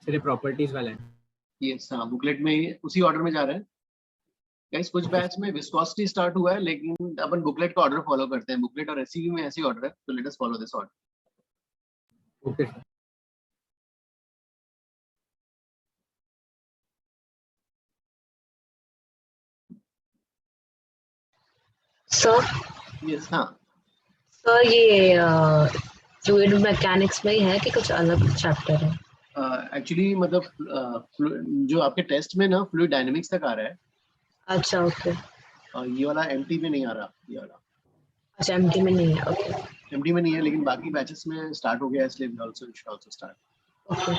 सिर्फ प्रॉपर्टीज वाला है। यस हाँ, बुकलेट में उसी ऑर्डर में जा रहे हैं गाइस। कुछ बैच में विस्कोसिटी स्टार्ट हुआ है, लेकिन अपन बुकलेट का ऑर्डर फॉलो करते हैं। बुकलेट और एससीवी में ऐसी ऑर्डर है, तो let us follow this order. Okay sir. Yes हाँ सर ये फ्लूइड मैकेनिक्स में ही है कि कुछ अलग चैप्टर है? एक्चुअली मतलब जो आपके टेस्ट में ना फ्लूइड डायनेमिक्स तक आ रहा है। अच्छा ओके। ये वाला एमटी में नहीं आ रहा, ये वाला अच्छा एमटी में नहीं है, ओके एमटी में नहीं है, लेकिन बाकी बैचेस में स्टार्ट हो गया है, इसलिए we also should also start. Okay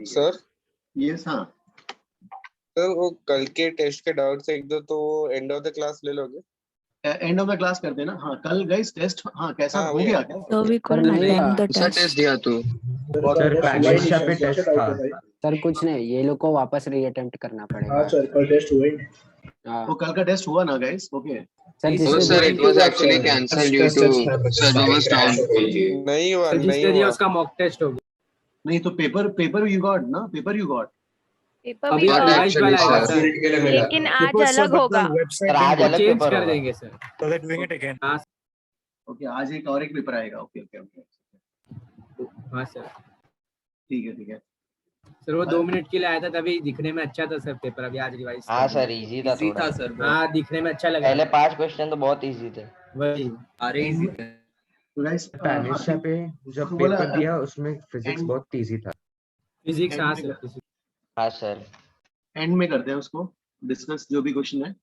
sir. Yes हाँ सर वो कल के टेस्ट के डाउट्स एक दो तो एंड ऑफ द क्लास ले लोगे? एंड ऑफ द क्लास करते हैं ना। हाँ कल गाइस टेस्ट हाँ कैसा हाँ, हो वही गया है। क्या? So we couldn't attend the दूसरा test. टेस्ट दिया तू। सर पैनेलिस्टा पे टेस्ट था। सर कुछ नहीं, ये लोग को वापस रीअटेम्प्ट करना पड़ेगा। हाँ सर, कल टेस्ट हुआ ही नहीं। हाँ तो कल का टेस्ट हुआ ना गाइस? ओके सर, Oh जिसने sir, दिया it was actually cancelled due to server was down. नहीं हुआ, सर नहीं जिसने दिया हुआ। उसका मॉक टेस्ट हो गया। नहीं तो पेपर यू गॉट ना, पेपर यू गॉट। पेपर अभी भी Not रिवाइज actually, वाला आएगा sir. सर, लेकिन आज अलग होगा। वेबसाइट आज वो अलग चेंज पेपर कर होगा। देंगे sir. so they're doing it again. हाँ ओके आज एक और एक पेपर आएगा। ओके ओके ओके हाँ सर। ठीक है ठीक है। सर वो 2 मिनट के लिए आया था, तभी दिखने में अच्छा था सर पेपर। अभी आज रिवाइज हाँ सर, इजी था Easy थोड़ा। था सर। हाँ दिखने में अच्छा लगा। पहले 5 क्वेश्चन तो बहुत इजी थे। वही अरे easy थे। तो गाइस पैनेलिस्टा पे जब पेपर दिया उसमें फिजिक्स बहुत इजी था। फिजिक्स। हाँ सर फिजिक्स। हाँ सर। एंड में करते हैं उसको डिस्कस, जो भी क्वेश्चन है।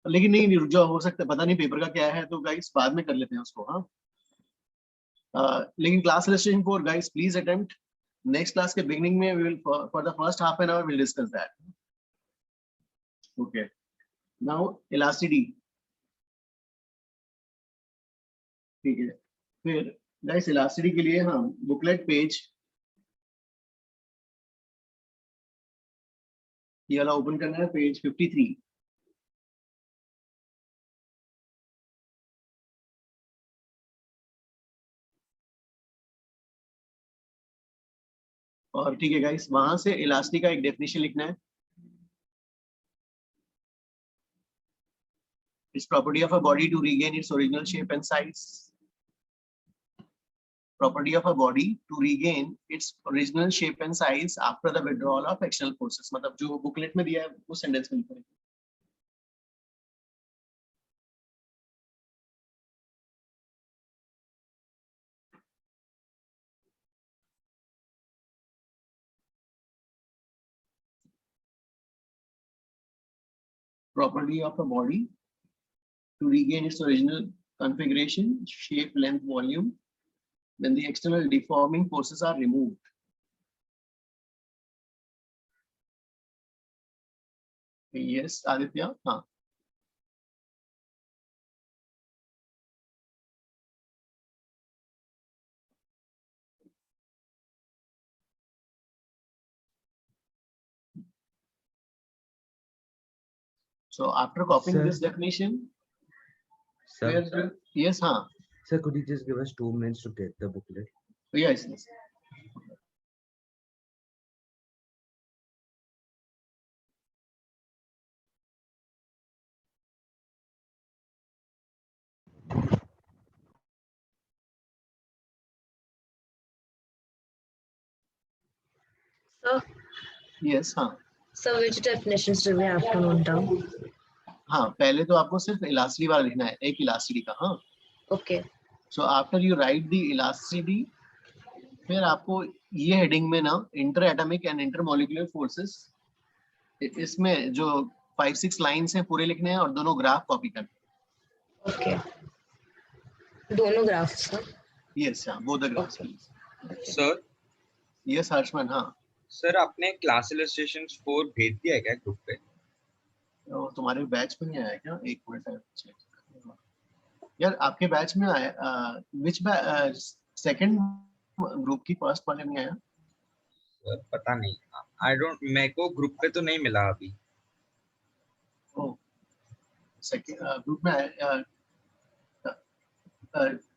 लेकिन नहीं रुक जाओ, हो सकता है पता नहीं पेपर का क्या है, तो गाइस बाद में कर लेते हैं उसको। हाँ लेकिन class registration for guys please attempt. Next class के बिगिनिंग में we will for the first half an hour will discuss that. Okay now elasticity. ठीक है फिर गाइस इलास्टिसिटी के लिए हाँ बुकलेट पेज ये वाला ओपन करना है, पेज 53। और ठीक है गाइस, वहां से इलास्टिक का एक डेफिनेशन लिखना है। It's property of a body to regain its original shape and size. Property of a body to regain its original shape and size after the withdrawal of external forces. मतलब जो booklet में दिया है वो sentence में लिखना है। Property of a body to regain its original configuration, shape, length, volume when the external deforming forces are removed. Yes, Aditya. हाँ so after copying Sir. this definition, Sir, yes हाँ sir, could you just give us 2 minutes to get the booklet? yes yes. Sir. Yes हाँ sir which definitions do we have to note down? हाँ पहले तो आपको सिर्फ elasticity वाला लिखना है, एक इलास्टिसिटी का। हाँ okay so after you write the elasticity, फिर आपको ये हेडिंग में ना inter atomic and inter molecular forces, इसमें जो 5-6 लाइंस हैं पूरे लिखने हैं और दोनों ग्राफ कॉपी करने। ओके दोनों ग्राफ्स सर? यस हाँ both the graphs. Sir. Yes Harshman. हाँ सर आपने क्लास इलस्ट्रेशंस 4 भेज दिया है क्या ग्रुप पे? तो तुम्हारे बैच में नहीं आया क्या? एक मिनट यार, आपके बैच में आया विच सेकंड ग्रुप की फर्स्ट वाले में आया? सर पता नहीं, आई डोंट, मेरे को ग्रुप पे तो नहीं मिला अभी। ओ सेकंड ग्रुप में आया।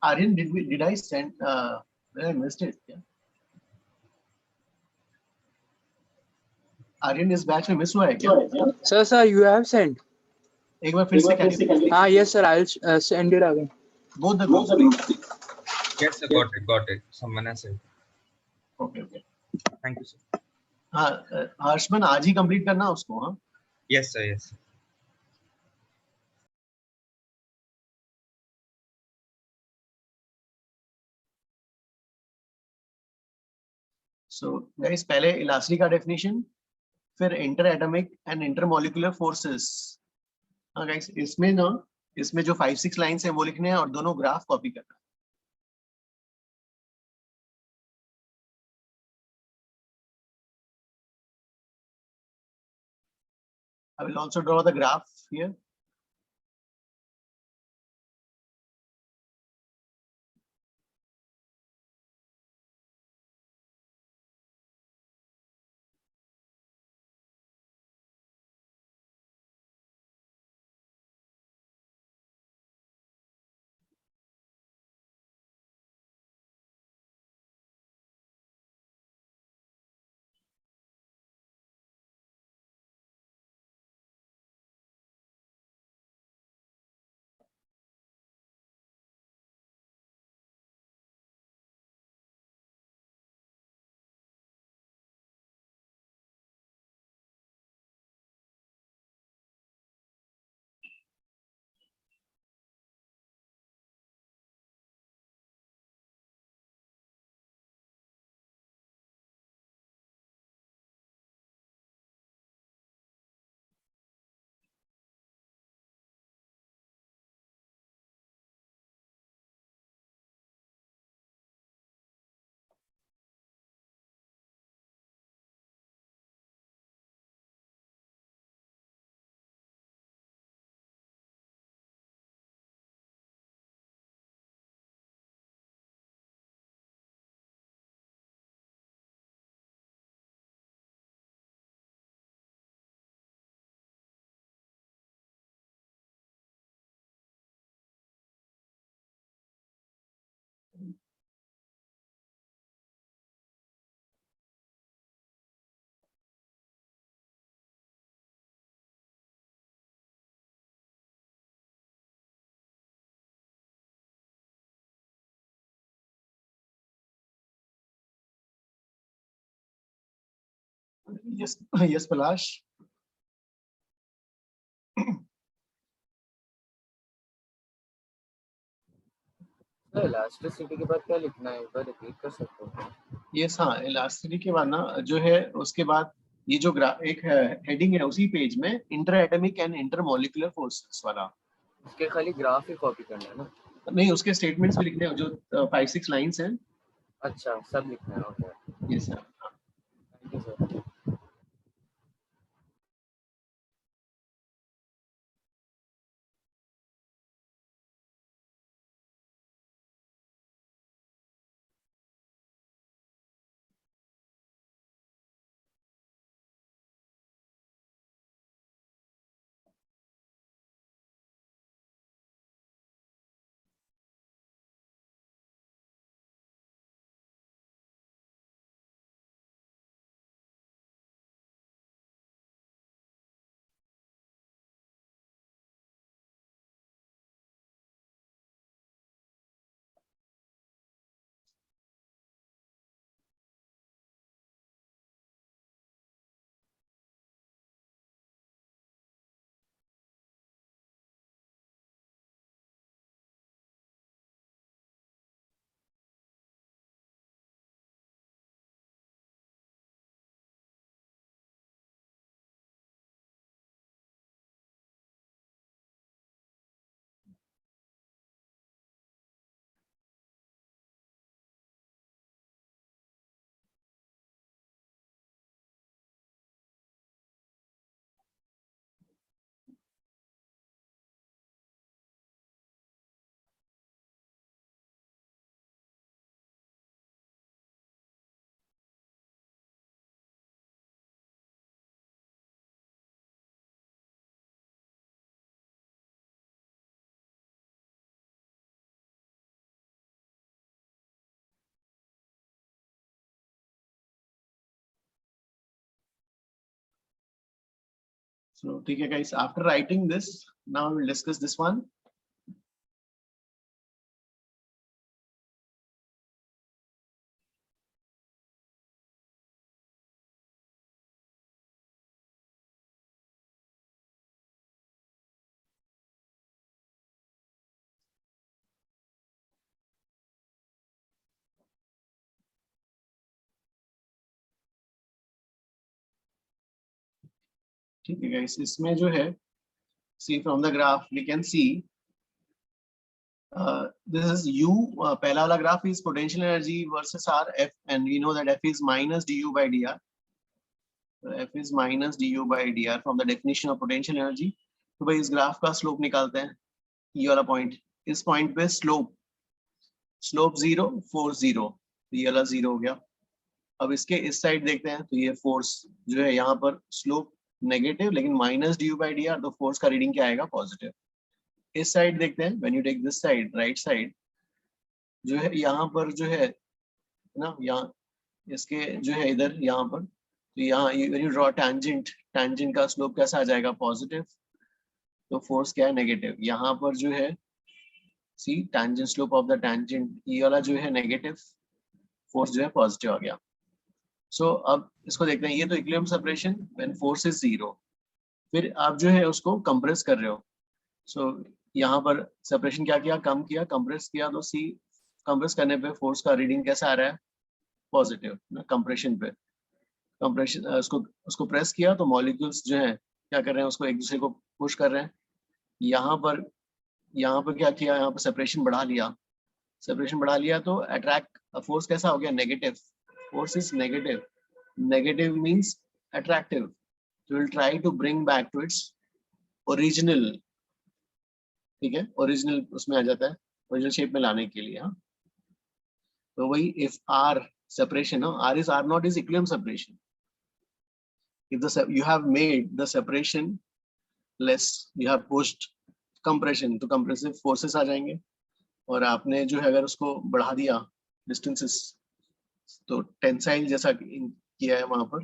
Aryan did I send, I missed it? Yeah. Aryan इस बैच में मिस हुआ है क्या? Sir, you have sent. एक बार फिर से can you Ah, yes, sir. I'll send it again. both the groups? Yes, sir. Got it. Someone has said. Okay. Thank you, sir. हाँ हर्षमन आज ही कंप्लीट करना उसको. हाँ Yes, sir. Yes, sir. so guys पहले इलास्ट्री का डेफिनेशन, फिर inter atomic and inter molecular forces. हाँ guys इसमें जो 5-6 लाइंस हैं वो लिखने हैं और दोनों ग्राफ कॉपी करना है. I will also draw the graph here. Yes Palash. Elasticity के बाद क्या लिखना है, एक बार रिपीट कर सकते हो? यस हाँ इलास्टिसिटी के बाद ना जो है उसके बाद ये जो एक हेडिंग है उसी पेज में inter atomic and inter molecular forces वाला. उसके खाली ग्राफ ही कॉपी करना है ना? नहीं उसके स्टेटमेंट्स भी लिखने हैं जो 5-6 लाइंस हैं. अच्छा सब लिखना है. Okay yes sir. Thank you sir. So ठीक है guys, after writing this, now we'll discuss this one. ठीक है guys, इसमें जो है, see from the graph we can see this is U. पहला वाला graph is potential energy versus R F, and we know that F is minus du by dr. So F is minus du by dr from the definition of potential energy. तो भाई इस graph का slope निकालते हैं, ये वाला point, इस point पे स्लोप 0 फोर्स 0, तो ये वाला 0 हो गया. अब इसके इस साइड देखते हैं, तो ये फोर्स जो है यहाँ पर स्लोप नेगेटिव, लेकिन minus D U by D R, तो फोर्स का रीडिंग क्या आएगा, पॉजिटिव. इस साइड देखते हैं, when you take this side, right side, जो है यहाँ पर जो है ना, यहाँ इसके जो है इधर यहाँ पर, तो यहाँ when you draw tangent, tangent का स्लोप कैसा आ जाएगा, पॉजिटिव, तो फोर्स क्या है, नेगेटिव. यहाँ पर जो है see tangent slope of the tangent, ये वाला जो है नेगेटिव, फोर्स जो है पॉजिटिव आ गया. सो अब इसको देखते हैं, ये तो equilibrium separation when force is 0. फिर आप जो है उसको कंप्रेस कर रहे हो. सो यहाँ पर सेपरेशन क्या किया, कम किया, कंप्रेस किया, तो सी कंप्रेस करने पे फोर्स का रीडिंग कैसा आ रहा है, पॉजिटिव. कंप्रेशन पे, कंप्रेशन उसको प्रेस किया तो मॉलिक्यूल्स जो है क्या कर रहे हैं, उसको एक दूसरे को पुश कर रहे हैं. यहाँ पर क्या किया, यहाँ पर सेपरेशन बढ़ा लिया, सेपरेशन बढ़ा लिया, तो अट्रैक्ट फोर्स कैसा हो गया, negative. Force is negative. Negative means attractive. So we'll try to bring back to its original. ठीक है, ओरिजिनल उसमें आ जाता है, ओरिजिनल शेप में लाने के लिए. हाँ, तो वही if R separation, R is R naught is equilibrium separation. If you have made the separation less, you have pushed compression, तो compressive forces आ जाएंगे. और आपने जो है अगर उसको बढ़ा दिया distances, तो टेंसाइल जैसा किया है वहां पर,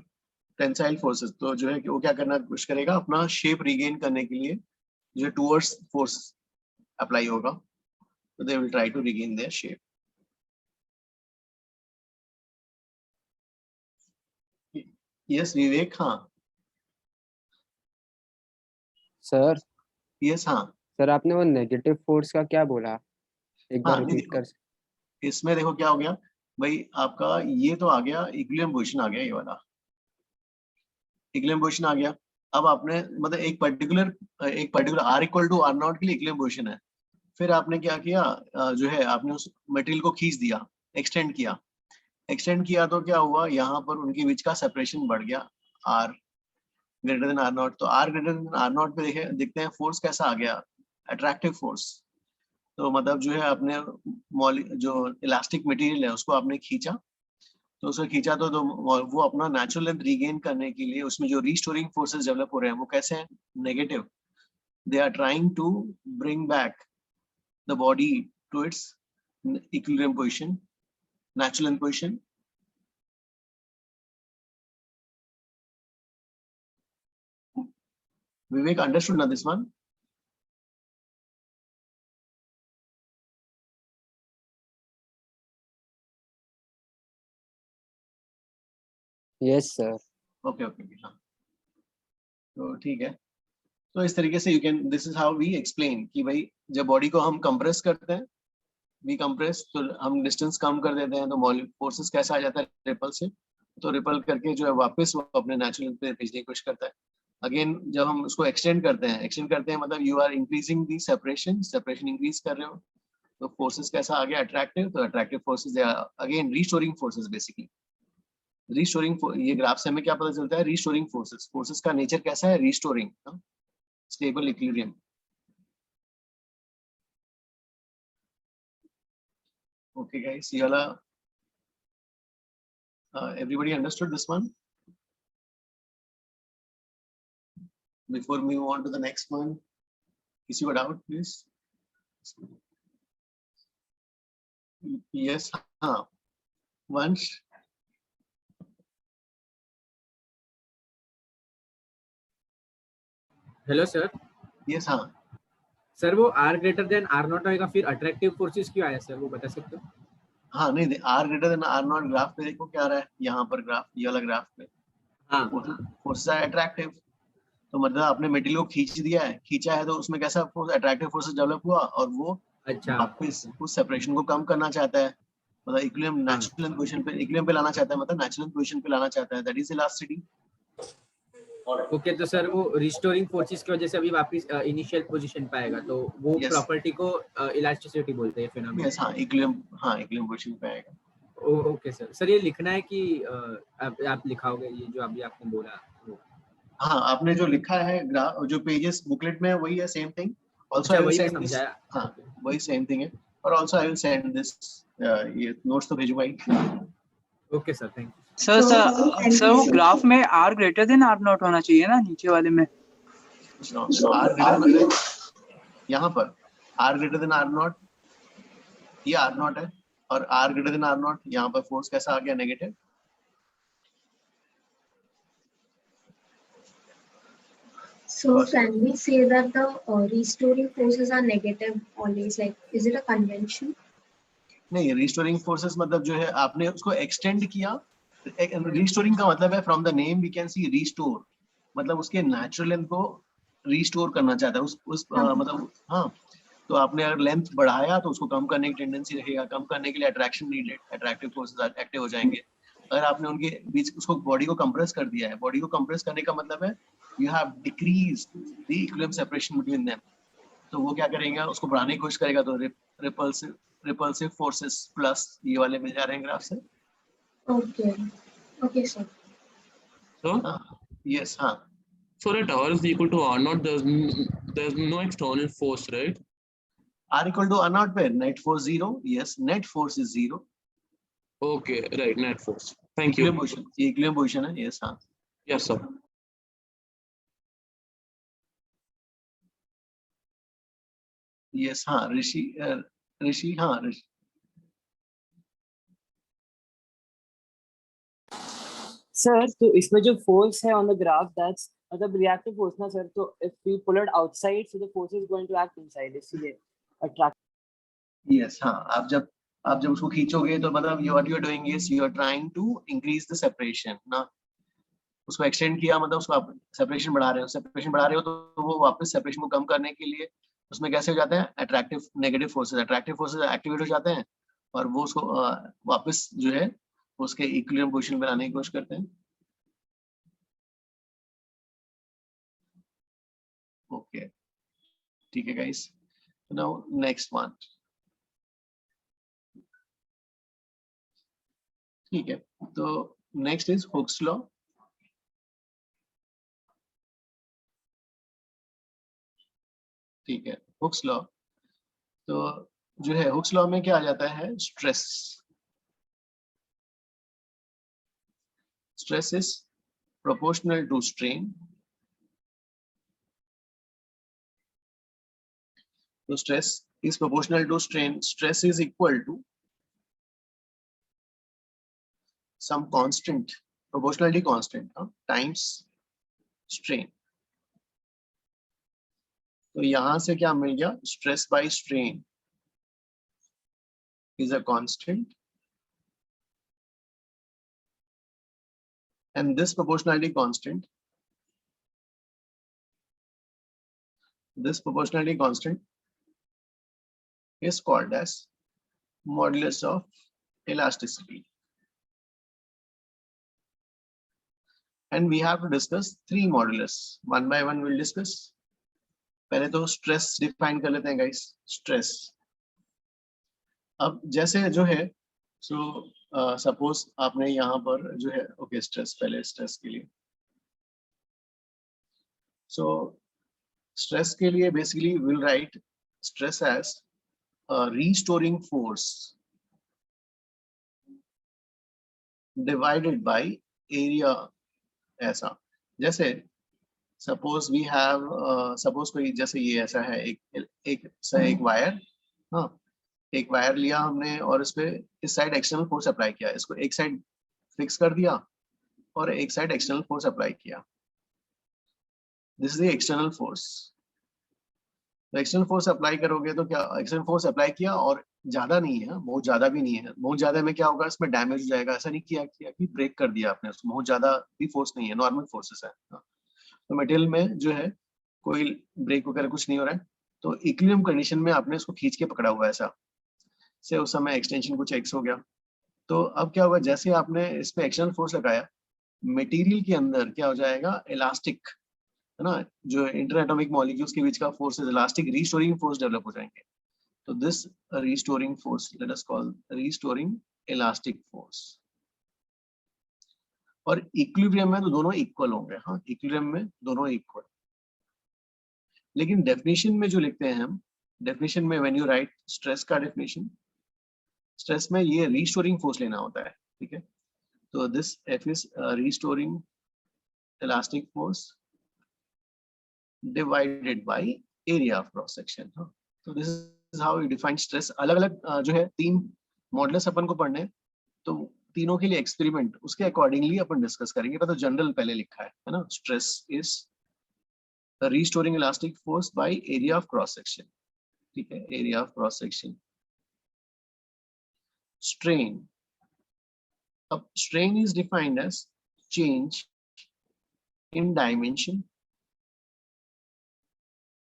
टेंसाइल फोर्सेस, तो जो है कि वो क्या करना कोशिश करेगा, अपना शेप रीगेन करने के लिए जो टुवर्ड्स फोर्स अप्लाई होगा, तो they will try to regain their shape. Yes Vivek. हाँ सर. यस. हाँ सर आपने वो नेगेटिव फोर्स का क्या बोला, एक बार रिपीट कर. इसमें देखो क्या हो गया भाई, आपका ये तो आ गया इक्विलिब्रियम पोजीशन आ गया, ये वाला इक्विलिब्रियम पोजीशन आ गया. अब आपने मतलब एक particular R equal to R not के लिए इक्विलिब्रियम पोजीशन है. फिर आपने क्या किया, जो है आपने उस मटेरियल को खींच दिया, एक्सटेंड किया, तो क्या हुआ, यहाँ पर उनके बीच का सेपरेशन बढ़ गया, R greater than R naught. तो R greater than R naught पे देखते हैं फोर्स कैसा आ गया, अट्रैक्टिव फोर्स. तो मतलब जो है आपने जो इलास्टिक मटेरियल है उसको आपने खींचा, तो वो अपना नेचुरल लेंथ रीगेन करने के लिए उसमें जो रीस्टोरिंग फोर्सेस डेवलप हो रहे हैं वो कैसे हैं, negative. They are trying to bring back the body to its equilibrium position, natural length position. Vivek understood ना this one? Yes sir. Okay. हाँ, तो ठीक है. तो इस तरीके से you can, this is how we explain कि भाई जब बॉडी को हम कंप्रेस करते हैं, वी कंप्रेस, तो हम डिस्टेंस कम कर देते हैं, तो फोर्सेस कैसा आ जाता है, रिपल से, तो रिपल करके जो है वापस वो अपने नेचुरल पे भेजने की कोशिश करता है. अगेन जब हम उसको एक्सटेंड करते हैं मतलब you are increasing the separation increase कर रहे हो, तो फोर्सेस कैसा आ गया, अट्रैक्टिव. तो attractive forces again restoring forces, basically restoring. ये ग्राफ से हमें क्या पता चलता है, रीस्टोरिंग फोर्सेस का नेचर कैसा है, restoring, stable equilibrium. Okay guys, ये वाला everybody understood this one? Before we move on to the next one, किसी को doubt please? Yes. हाँ, once हेलो सर। यस हाँ सर वो R greater than R not आएगा, फिर अट्रैक्टिव फोर्सेस क्यों आया सर, वो बता सकते हो? हाँ, नहीं R greater than R not graph पे देखो क्या आ रहा है यहाँ पर, ग्राफ ये वाला ग्राफ पे हाँ फोर्सेस आर अट्रैक्टिव, तो मतलब आपने मेटेरियल को खींच दिया है, खींचा है तो उसमें कैसा फोर्स, अट्रैक्टिव फोर्सेस डेवलप हुआ और वो अच्छा वापस उस सेपरेशन को कम करना चाहता है, मतलब इक्विलिब्रियम नेचुरल पोजीशन पे, इक्विलिब्रियम पे लाना चाहता है, मतलब नेचुरल पोजीशन पे लाना चाहता है, दैट इज इलास्टिसिटी। ओके, तो सर वो रिस्टोरिंग फोर्सेस की वजह से अभी वापस इनिशियल पोजीशन पे आएगा, तो वो Yes. प्रॉपर्टी को इलास्टिसिटी बोलते हैं फिनोमेना। यस हाँ, इक्विलिब्रियम पोजीशन पे आएगा। Okay sir. सर ये लिखना है कि आप लिखाओगे ये जो अभी आपने बोला वो? हाँ, आपने जो लिखा है ग्राफ, जो पेजेस बुकलेट में है वही है, सेम थिंग। आल्सो अच्छा, आई विल वही मैं सेंड दिस, समझाया। हाँ वही सेम थिंग है, और also I will send this, ये नोट्स तो भेजूंगा ही। Okay sir, thank you. Sir वो ग्राफ में R greater than R naught होना चाहिए ना, नीचे वाले में। आर ग्रेटर मतलब यहाँ पर R greater than R not, ये आर नॉट है, और R greater than R not, यहाँ पर फोर्स कैसा आ गया, negative. So can we say that the restoring forces are negative always? Like, is it a convention? नहीं, रिस्टोरिंग फोर्सेस मतलब जो है आपने उसको एक्सटेंड किया, रिस्टोरिंग का मतलब है from the name we can see restore, मतलब उसके नेचुरल लेंथ को रिस्टोर करना चाहता है उस मतलब हाँ, तो आपने अगर लेंथ बढ़ाया तो उसको कम करने की टेंडेंसी रहेगा, कम करने के लिए attraction needed, attractive forces active हो जाएंगे। अगर आपने उनके बीच उसको बॉडी को कंप्रेस कर दिया है, बॉडी को कंप्रेस करने का मतलब है you have decreased the equilibrium separation between them, तो वो क्या करेगा, उसको बढ़ाने की कोशिश करेगा, तो रिपल्सिव फोर्सेस प्लस ये वाले मिल जा रहे हैं ग्राफ से। Okay. Okay, sir. So, yes हाँ, so at R is equal to R naught, there's no external force, right? R equal to R naught पे net force 0, yes net force is 0। Okay, right, net force. Thank you. Equilibrium position, ये equilibrium position है, yes हाँ। Yes, sir. Yes हाँ ऋषि, ऋषि हाँ ऋषि, sir तो इसमें जो force है ऑन द ग्राफ दैट्स मतलब रिएक्टिव फोर्स ना सर, तो if we pull it outside so the force is going to act inside, इसलिए अट्रैक्ट। यस हाँ, आप जब उसको खींचोगे तो मतलब what you are doing is you are trying to increase the separation ना, उसको एक्सटेंड किया मतलब उसको आप सेपरेशन बढ़ा रहे हो, सेपरेशन बढ़ा रहे हो तो वो वापस सेपरेशन को कम करने के लिए उसमें कैसे हो जाते हैं, अट्रैक्टिव नेगेटिव फोर्सेस एक्टिवेट हो जाते हैं, और वो उसको वापस जो है उसके इक्विलिब्रियम पोजीशन पे लाने की कोशिश करते हैं। ओके ठीक है गाइस, नाउ नेक्स्ट वन। ठीक है, तो नेक्स्ट इज हुक्स लॉ। ठीक है, हुक्स लॉ, तो जो है हुक्स लॉ में क्या आ जाता है, stress is proportional to strain, so stress is proportional to strain, stress is equal to some constant, proportionality constant times strain, तो यहां से क्या मिल गया, stress by strain is a constant and this proportionality constant is called as modulus of elasticity, and we have to discuss three modulus, one by one we'll discuss। पहले तो stress define कर लेते हैं गाइस, स्ट्रेस। अब जैसे जो है so suppose आपने यहाँ पर जो है ओके स्ट्रेस, पहले स्ट्रेस के लिए, सो स्ट्रेस के लिए basically will write stress as restoring force divided by area, ऐसा। जैसे सपोज वी हैव सपोज कोई जैसे ये ऐसा है एक वायर, हाँ एक वायर लिया हमने और इस पे इस साइड एक्सटर्नल फोर्स अप्लाई किया, इसको एक साइड फिक्स कर दिया और एक साइड एक्सटर्नल फोर्स अप्लाई किया, this is the external force. तो एक्सटर्नल फोर्स अप्लाई करोगे तो क्या, एक्सटर्नल फोर्स अप्लाई किया और ज्यादा नहीं है, बहुत ज्यादा भी नहीं है, बहुत ज्यादा में क्या होगा, इसमें डैमेज हो जाएगा। ऐसा नहीं किया कि ब्रेक कर दिया आपने उसको, बहुत ज्यादा भी फोर्स नहीं है, नॉर्मल फोर्सेस है। तो मटेरियल में जो है कोई ब्रेक वगैरह कुछ नहीं हो रहा है, तो इक्विलिब्रियम कंडीशन में आपने उसको खींच के पकड़ा हुआ है ऐसा से, उस समय एक्सटेंशन कुछ एक्स हो गया। तो अब क्या होगा, जैसे आपने इस पे एक्सटर्नल फोर्स लगाया, मटेरियल के अंदर क्या हो जाएगा, इलास्टिक, है ना, जो इंटर एटॉमिक मॉलिक्यूल्स के बीच का फोर्स है, इलास्टिक रीस्टोरिंग फोर्स डेवलप हो जाएंगे। तो this restoring force let us call restoring elastic force. और इक्विलिब्रियम में तो दोनों इक्वल होंगे, हाँ, इक्विलिब्रियम में दोनों इक्वल। लेकिन डेफिनेशन में जो लिखते हैं हम, डेफिनेशन में व्हेन यू राइट स्ट्रेस का डेफिनेशन, स्ट्रेस में ये रीस्टोरिंग फोर्स लेना होता है, ठीक है। तो this F is restoring elastic force divided by area of cross section. तो this is how you define stress. अलग अलग जो है 3 मॉडल्स अपन को पढ़ने, तो तीनों के लिए एक्सपेरिमेंट उसके अकॉर्डिंगली अपन डिस्कस करेंगे। तो जनरल पहले लिखा है ना, stress is restoring elastic force by area of cross section, ठीक है, area of cross section। strain, अब strain is defined as change in dimension,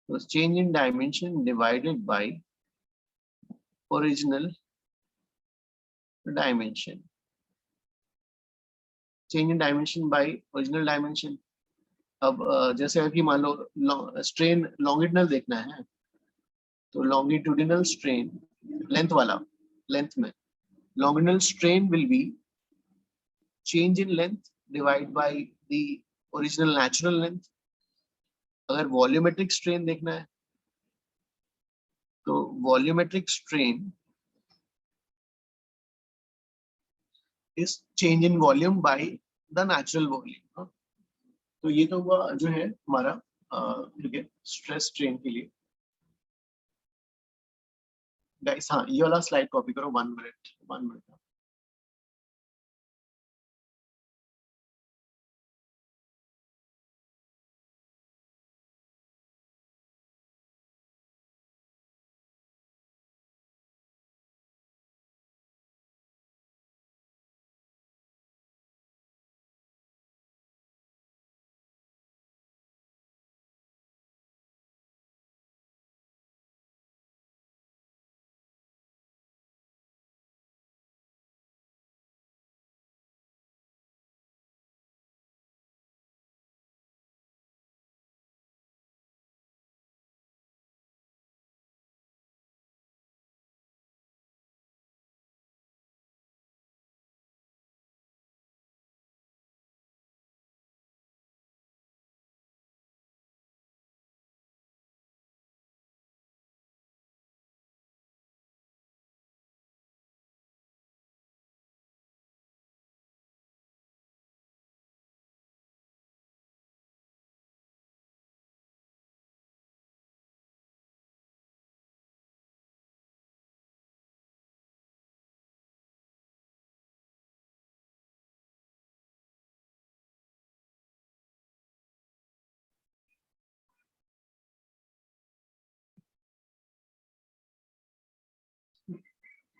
so change in dimension divided by original dimension, change in dimension by original dimension। अब जैसे कि मान लो strain longitudinal देखना है, तो लॉन्गिट्यूडिनल स्ट्रेन लेंथ वाला, length में longitudinal strain will be change in length divided by the original natural length। अगर volumetric strain देखना है, तो volumetric strain is change in volume by the natural volume। तो ये तो हुआ जो है हमारा, ठीक है, स्ट्रेस स्ट्रेन के लिए। गाइस हाँ, ये वाला स्लाइड कॉपी करो, 1 मिनट 1 मिनट।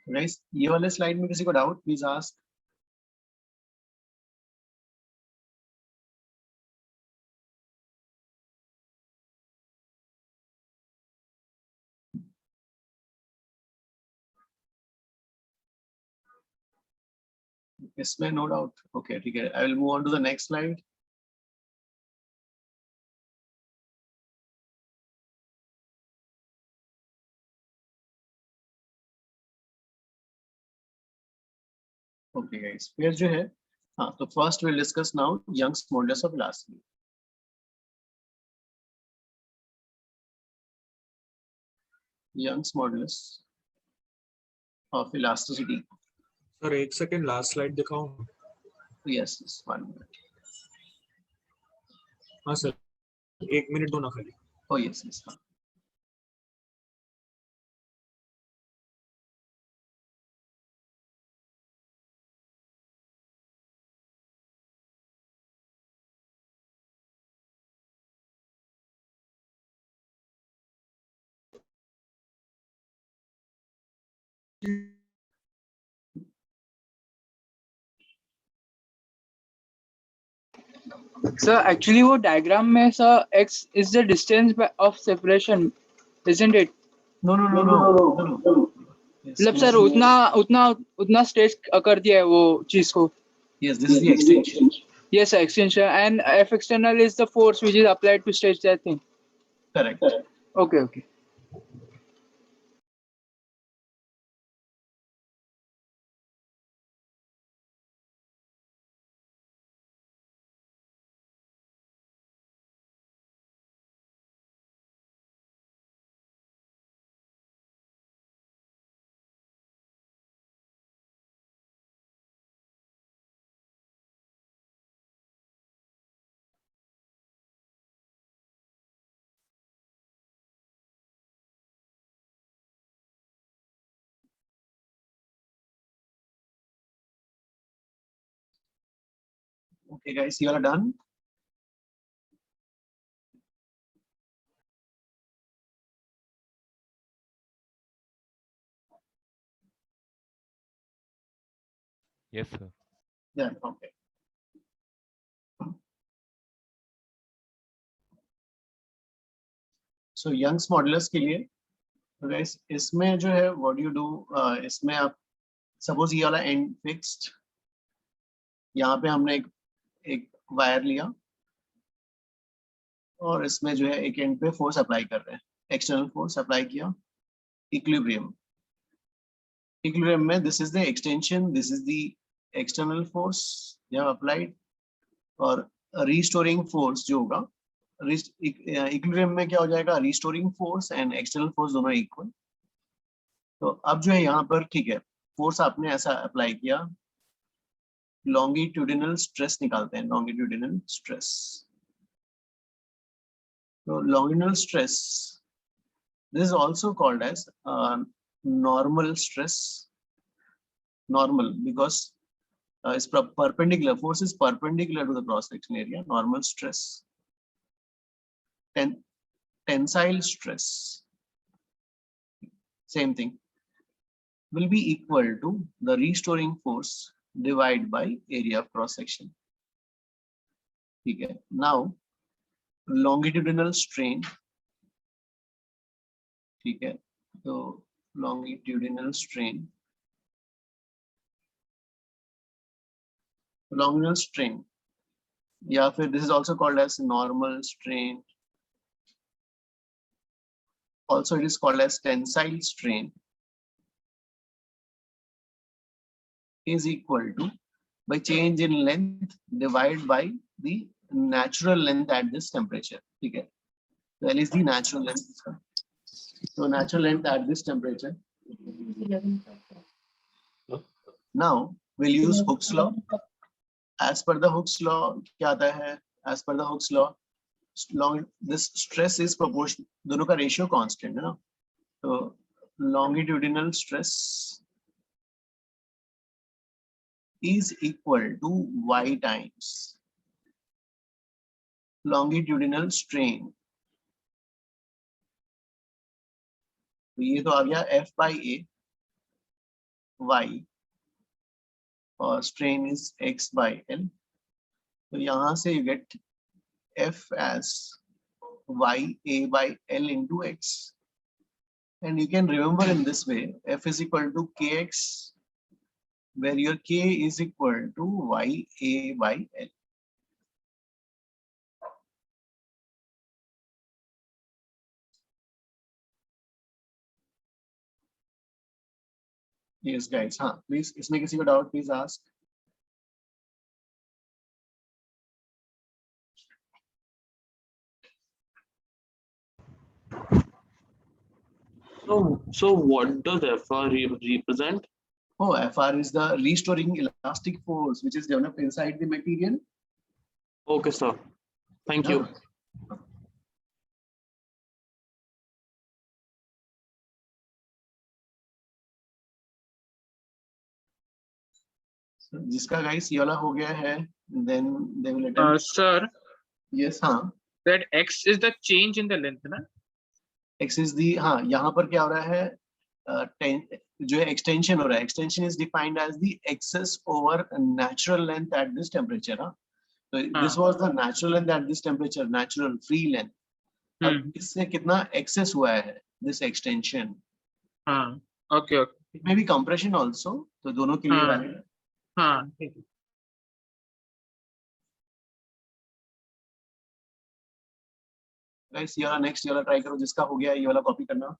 गाइस ये वाले स्लाइड में किसी को डाउट, प्लीज आस्क। इसमें नो डाउट, ओके ठीक है, I will move on to the next slide. Okay guys, फिर जो है, हाँ, तो first will discuss now Young's modulus of elasticity. Young's modulus of elasticity. Sir एक सेकंड, लास्ट स्लाइड दिखाऊं? Yes, 1 minute. हाँ सर, 1 मिनट दो ना खाली। ओ यस यस, हाँ। Sir, actually वो diagram में sir x is the distance of separation, isn't it? No. मतलब सर उतना स्टेज कर दिया है वो चीज को. Yes, this is the extension. Yes, sir, extension, and F external is the force which is applied to stage that thing. Correct. Okay. Okay, guys, you are done. Yes, sir. Yeah, okay. So Young's modulus के लिए, तो guys इसमें जो है what do you do? इसमें आप suppose ये वाला end fixed, यहाँ पे हमने एक वायर लिया और इसमें जो है एक एंड पे फोर्स अप्लाई कर रहे हैं, एक्सटर्नल फोर्स अप्लाई किया, इक्विलिब्रियम में this is the extension, this is the external force you have applied, और रीस्टोरिंग फोर्स जो होगा इक्विलिब्रियम में क्या हो जाएगा, restoring force and external force दोनों इक्वल. तो अब जो है यहाँ पर ठीक है, फोर्स आपने ऐसा अप्लाई किया, लॉन्गिट्यूडिनल स्ट्रेस निकालते हैं, longitudinal stress. So longitudinal stress, this is also called as normal stress. Normal because it's perpendicular, force is perpendicular to the cross section area. Normal stress. Tensile stress, same thing, will be equal to the restoring force divided by area of cross section. Okay. Now longitudinal strain, ठीक है, तो longitudinal strain या फिर this is also called as normal strain, also it is called as tensile strain, is equal to by change in length divided by the natural length at this temperature. ठीक है, so L is the natural length. So natural length at this temperature. Now we'll use Hooke's law. As per the Hooke's law, क्या आता है? As per the Hooke's law, this stress is proportional. दोनों का ratio constant है ना? So longitudinal stress is equal to y times longitudinal strain. तो ये तो आ गया F by A, Y, और strain is X by L. तो यहाँ से you get F as Y A by L into X, and you can remember in this way, F is equal to Kx, where your K is equal to Y A by L. Yes, guys. हाँ, please. इसमें किसी को doubt, please ask. So what does FR represent? Oh, FR is the restoring elastic force which is developed inside the material. Okay, sir. Thank you. जिसका guys ये वाला हो गया है, then they will attempt. Sir. Yes, हाँ. That x is the change in the length, ना? X is the, हाँ, यहाँ पर क्या हो रहा है? जो है एक्सटेंशन हो रहा है, extension is defined as the excess over natural length at this temperature. तो this was the natural length at this temperature, natural free length. अब इससे कितना एक्सेस हुआ है दिस एक्सटेंशन। हाँ okay okay it may be compression also, तो दोनों के लिए हाँ वैलिड है। हाँ ठीक है। गाइस ये वाला नेक्स्ट, ये वाला ट्राई करो, जिसका हो गया ये वाला कॉपी करना।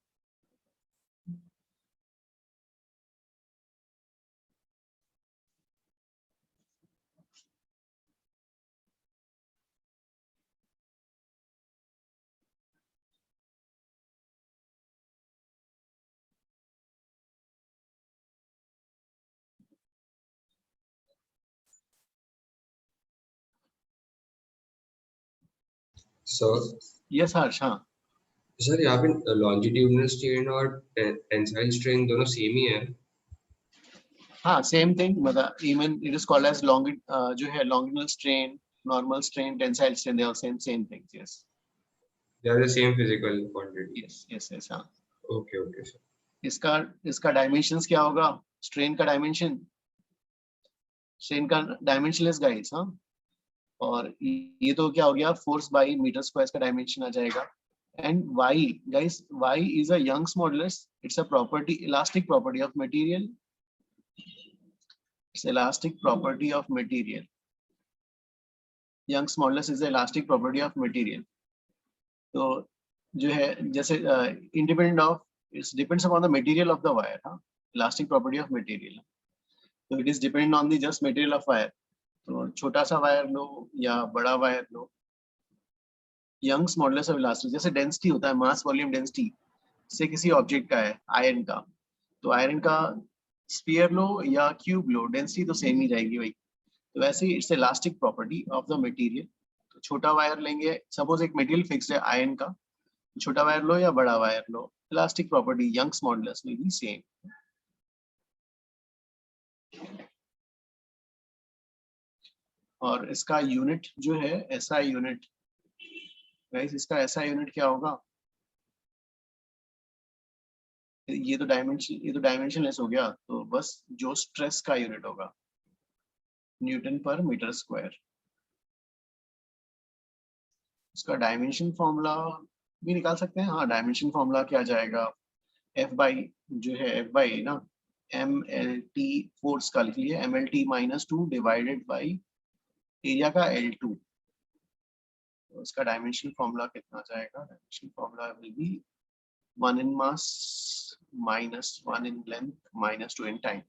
Sir yes Harsh. हाँ सर यहाँ पे लॉन्जिट्यूडिनल स्ट्रेन और टेंसाइल स्ट्रेन दोनों सेम ही है। हाँ सेम थिंग, मतलब even it is called as long, जो है longitudinal strain, normal strain, tensile strain, they are same things. Yes they are the same physical quantity. Yes yes yes. हाँ okay okay sir. इसका इसका dimensions क्या होगा? Strain का dimension, strain का dimensionless guys. हाँ, और ये तो क्या हो गया, फोर्स बाई मीटर स्क्वायर का डायमेंशन आ जाएगा। And y guys, y is a Young's modulus. It's a property, elastic property of material. It's elastic property of material. Young's modulus is the elastic property of material. तो जो है जैसे independent of, it depends upon the material of the wire. हाँ, elastic property of material. तो it is dependent on the just material of wire. तो छोटा सा wire लो या बड़ा वायर लो, यंग्स मॉडुलस ऑफ इलास्टिसिटी, जैसे डेंसिटी होता है, मास वॉल्यूम डेंसिटी से किसी ऑब्जेक्ट का है, आयरन का, तो आयरन का स्फीयर लो या क्यूब लो, डेंसिटी तो सेम ही रहेगी भाई। तो वैसे ही it's elastic property of the material. तो छोटा वायर लेंगे, सपोज एक मटेरियल फिक्स्ड है आयरन का, छोटा वायर लो या बड़ा वायर लो, elastic property Young's modulus will be same. और इसका यूनिट जो है एसआई यूनिट, गाइस इसका एसआई यूनिट क्या होगा? ये तो डायमेंशनलेस हो गया, तो बस जो स्ट्रेस का यूनिट होगा, न्यूटन पर मीटर स्क्वायर। इसका डायमेंशन फॉर्मूला भी निकाल सकते हैं। हाँ, डायमेंशन फॉर्मूला क्या जाएगा, एफ बाई जो है एफ बाई ना एम एल टी, फोर्स का लिख लिया M L T minus two divided by area का एल टू। तो इसका डायमेंशन फॉर्मूला कितना जाएगा? Dimension formula will be 1 in mass minus 1 in length minus 2 in time.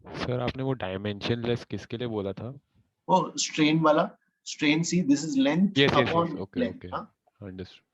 Sir आपने वो डायमेंशनलेस किसके लिए बोला था? वो स्ट्रेन वाला, strain see, this is length yes yes upon yes, okay length. Okay, हाँ, understood.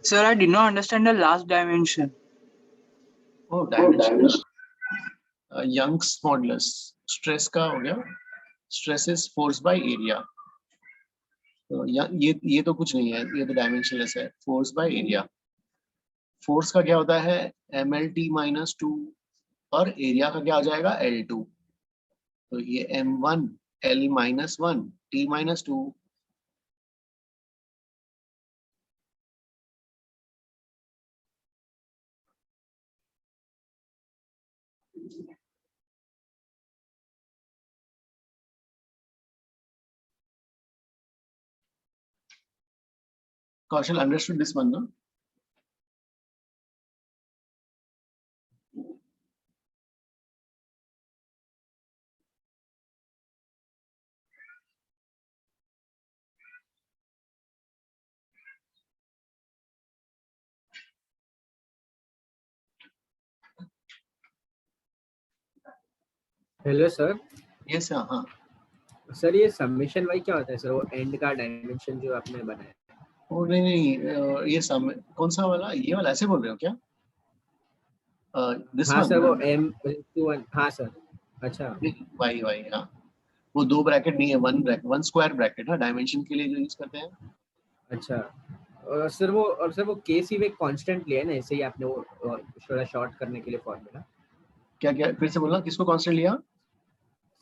Sir, I did not understand the last dimension. वो डायमेंशन यंग्स मॉडुलस, स्ट्रेस का हो गया, stress is force by area. तो ये तो कुछ नहीं है, ये तो डायमेंशनलेस है, फोर्स बाय एरिया। फोर्स का क्या होता है, M L T minus two, और एरिया का क्या हो जाएगा, एल टू। तो ये M one L minus one T minus two. Kaushal understood this one, no? Hello sir. Yes हाँ सर ये समेशन वाई क्या होता है सर? वो एंड का डायमेंशन जो आपने बनाया। ओ नहीं ये कौन सा वाला, ये वाला ऐसे बोल रहे हो क्या? दिस हाँ सर, वो वन m/1। हाँ सर। अच्छा। वाई वाई हाँ, वो 2 ब्रैकेट नहीं है, 1 ब्रैकेट, 1 स्क्वायर ब्रैकेट है डायमेंशन के लिए जो यूज करते हैं। अच्छा। और सर वो के सी एक कांस्टेंट लिया है ना, ऐसे ही आपने वो थोड़ा शॉर्ट करने के लिए फॉर्मूला। क्या क्या फिर से बोलना, किसको कांस्टेंट लिया?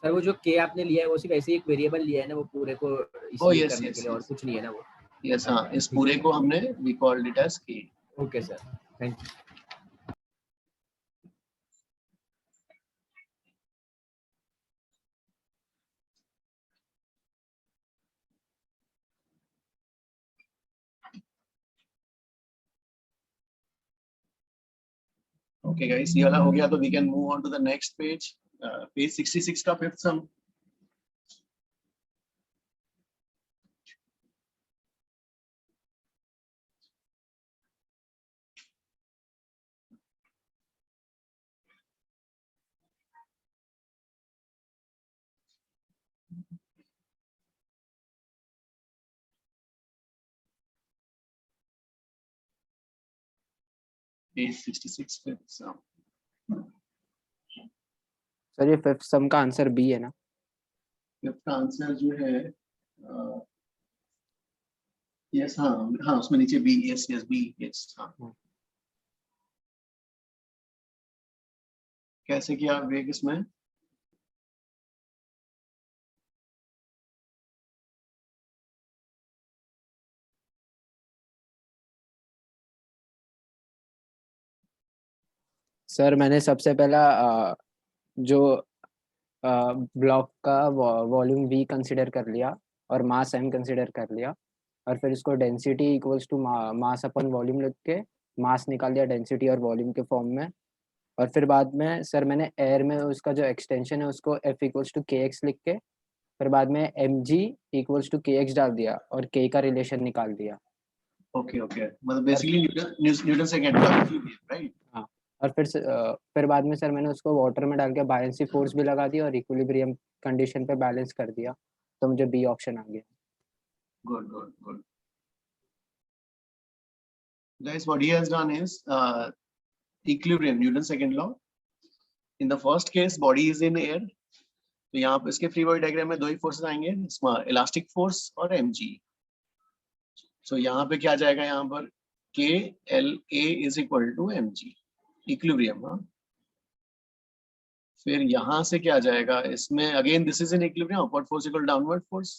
सर वो जो के आपने लिया है वो सिर्फ ऐसे ही एक वेरिएबल लिया है ना, वो पूरे को ओ इसलिए यस करने यस के लिए, और कुछ नहीं है ना वो। यस हाँ, इस पूरे को हमने we called it as K. Okay sir, thank you. Okay guys, ये वाला हो गया तो we can move on to the next page, page 66 का fifth sum. Page 66 fifth sum. Sir ये फिफ्थ सम का आंसर बी है ना? फिफ्थ का आंसर जो है यस हाँ हाँ, उसमें नीचे B, yes yes B, yes हाँ। कैसे किया वेग इसमें? सर मैंने सबसे पहला जो ब्लॉक का वॉल्यूम v कंसिडर कर लिया और मास m कंसिडर कर लिया, और फिर इसको डेंसिटी इक्वल्स टू मास अपन वॉल्यूम लिख के मास निकाल दिया डेंसिटी और वॉल्यूम के फॉर्म में। और फिर बाद में सर मैंने एयर में उसका जो एक्सटेंशन है उसको f इक्वल्स टू के एक्स लिख के फिर बाद में mg इक्वल्स टू के एक्स डाल दिया और k का रिलेशन निकाल दिया। ओके ओके, मतलब बेसिकली न्यूटन सेकंड का राइट। हाँ, और फिर बाद में सर मैंने उसको वाटर में डाल के बायनेंसी फोर्स भी लगा दिया और इक्विलिब्रियम कंडीशन पे बैलेंस कर दिया, तो मुझे बी ऑप्शन आ गया। Good good good. Guys, what he has done is equilibrium, Newton's second law. In the first case, body is in air. तो यहाँ पे इसके फ्री बॉडी डायग्राम में दो ही फोर्सेस आएंगे, इलास्टिक फोर्स और mg। सो यहाँ पे क्या जाएगा, यहाँ पर k l a is equal to mg, equilibrium. हाँ, फिर यहाँ से क्या जाएगा इसमें, again this is in equilibrium, upward force equal downward force.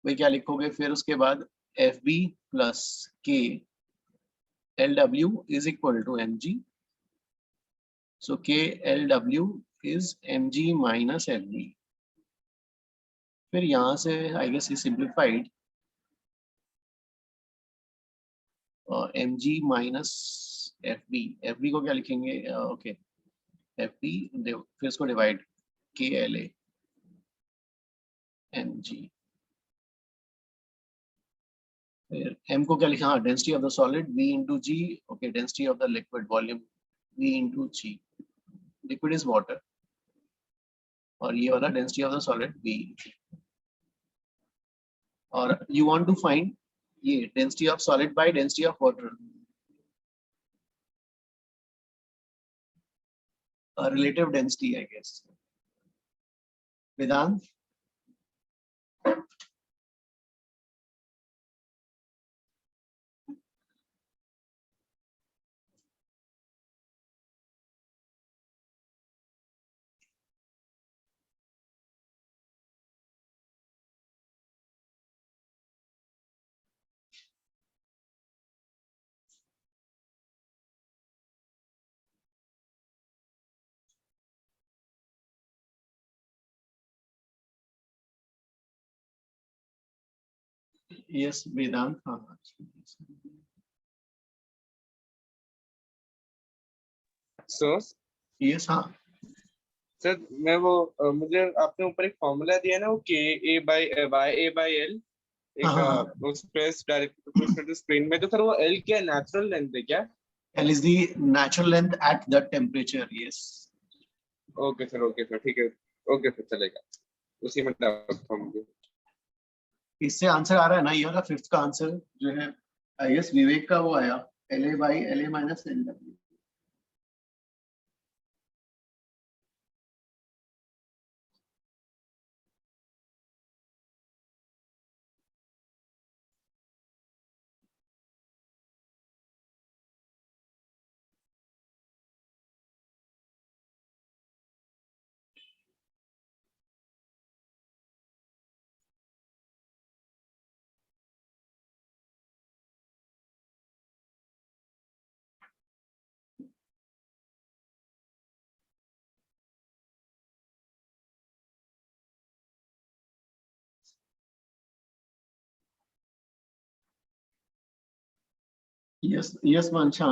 वही क्या लिखोगे फिर उसके बाद fb plus k LW is equal to mg. So KLW is mg minus fb. फिर यहाँ से I guess is simplified mg minus fb. fb को क्या लिखेंगे? Okay, fb फिर इसको divide KLA mg. फिर m को क्या लिखा? हाँ, density of the solid v into g. Okay, density of the liquid volume v into g. Liquid is water. और ये वाला density of the solid v. और you want to find ये density of solid by density of water. A relative density, I guess. Vedant? Yes, Vedant. So Yes, हाँ. Sir मैं वो मुझे आपने ऊपर एक फॉर्मूला दिया ना, वो के A by Y A by L, एक उस प्रेस डायरेक्ट स्क्रीन में, तो सर वो एल क्या नेचुरल लेंथ है क्या? L is the natural length at that temperature. Yes. Okay sir ठीक है, ओके सर चलेगा, उसी में डाउट था मुझे। इससे आंसर आ रहा है ना, ये वाला फिफ्थ का आंसर जो है आई गेस विवेक का वो आया LA/LA माइनस LW। यस मंशा।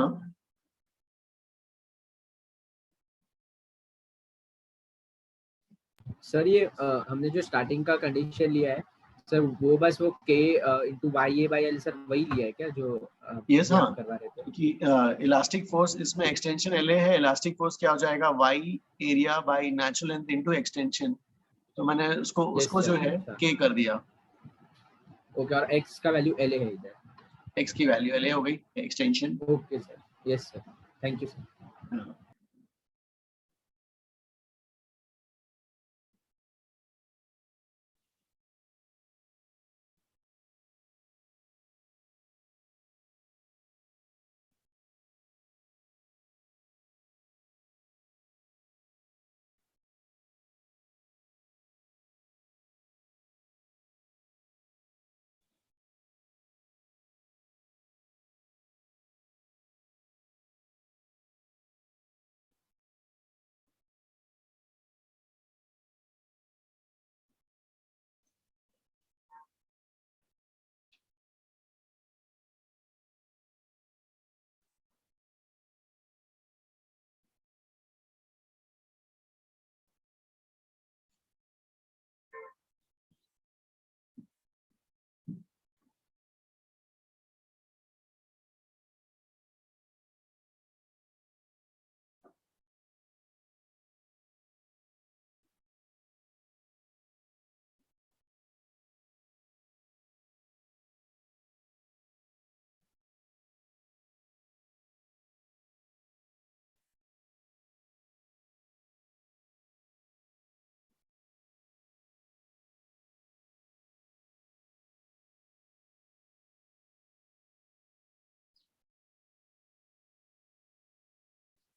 सर ये हमने जो स्टार्टिंग का कंडीशन लिया है सर, वो बस वो k into YA/L सर वही लिया है क्या जो यस जो हाँ, आप करवा रहे थे? कि इलास्टिक फोर्स इसमें एक्सटेंशन LA है, इलास्टिक फोर्स क्या हो जाएगा Y area by natural length into extension, तो मैंने उसको जो है K कर दिया। ओके, और x का वैल्यू LA है इधर, X की वैल्यू LA हो गई extension. Okay sir, yes sir, thank you sir.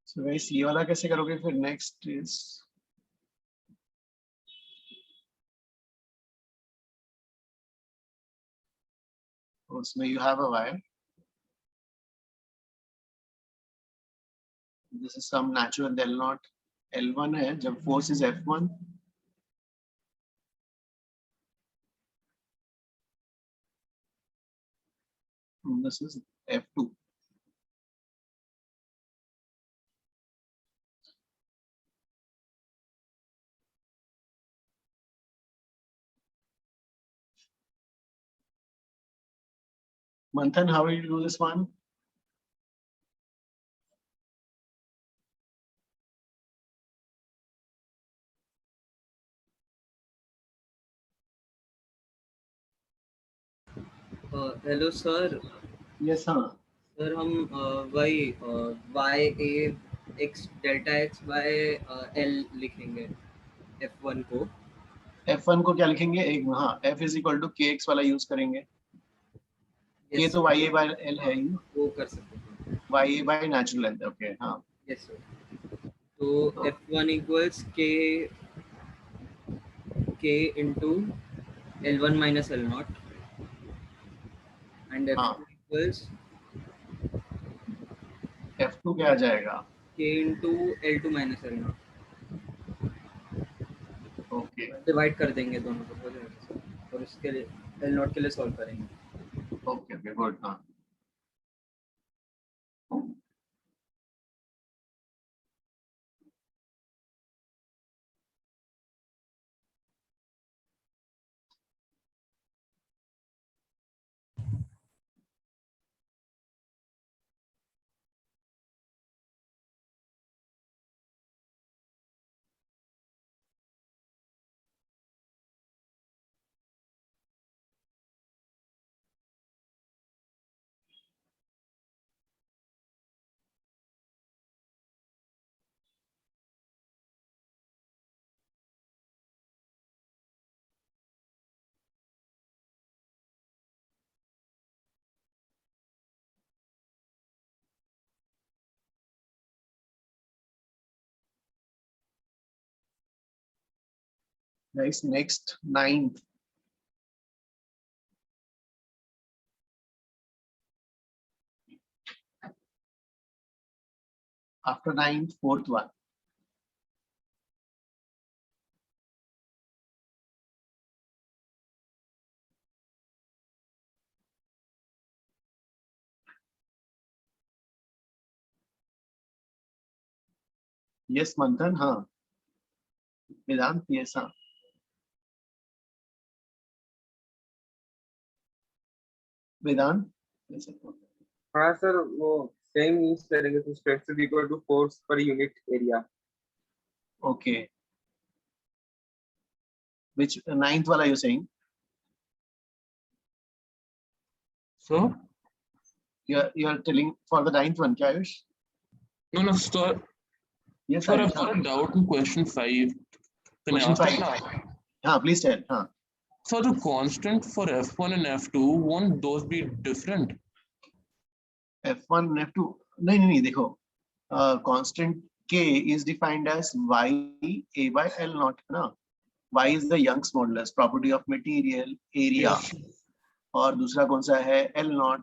So guys ये वाला कैसे करोगे फिर? नेक्स्ट इज उसमें you have a wire, this is some natural del not L1 है जब force is F1, this is F2। Manthan, how will you do this one? Hello sir. Yes हाँ sir हम वही y a x delta x by l लिखेंगे f1 को। F1 को क्या लिखेंगे? एक हाँ F is equal to KX वाला यूज करेंगे। K तो YA/L है ही, वो कर सकते हैं YA by natural length. Okay हाँ यस सर। तो f1 equals k into l1 minus l0 and f2 equals F2 क्या आ जाएगा? k into l2 minus l0। Okay divide कर देंगे दोनों को हो जाएगा सर, और इसके लिए l0 के लिए सॉल्व करेंगे। ओके ओके गुड हाँ। Guys, next, ninth. After ninth, fourth one. Yes, Manthan, हाँ. Vedant, yes, हाँ. Vedant, yes, हाँ सर, वो सेम यूज करेंगे तो stress is equal to force per unit area. okay. Which ninth wala you saying? So You're telling for the ninth one, kya Ayush? no, sir. Yes, Sir, Ayush, I've got a doubt in question 5. Can I question ask 5. that? हाँ, please tell. हाँ. So the constant for F1 and F2, won't those be different? F1 and F2. नहीं, देखो. Constant K is defined as Y A by L naught. ना? Y is the Young's modulus, property of material, area. Yes. और दूसरा कौन सा है? L naught.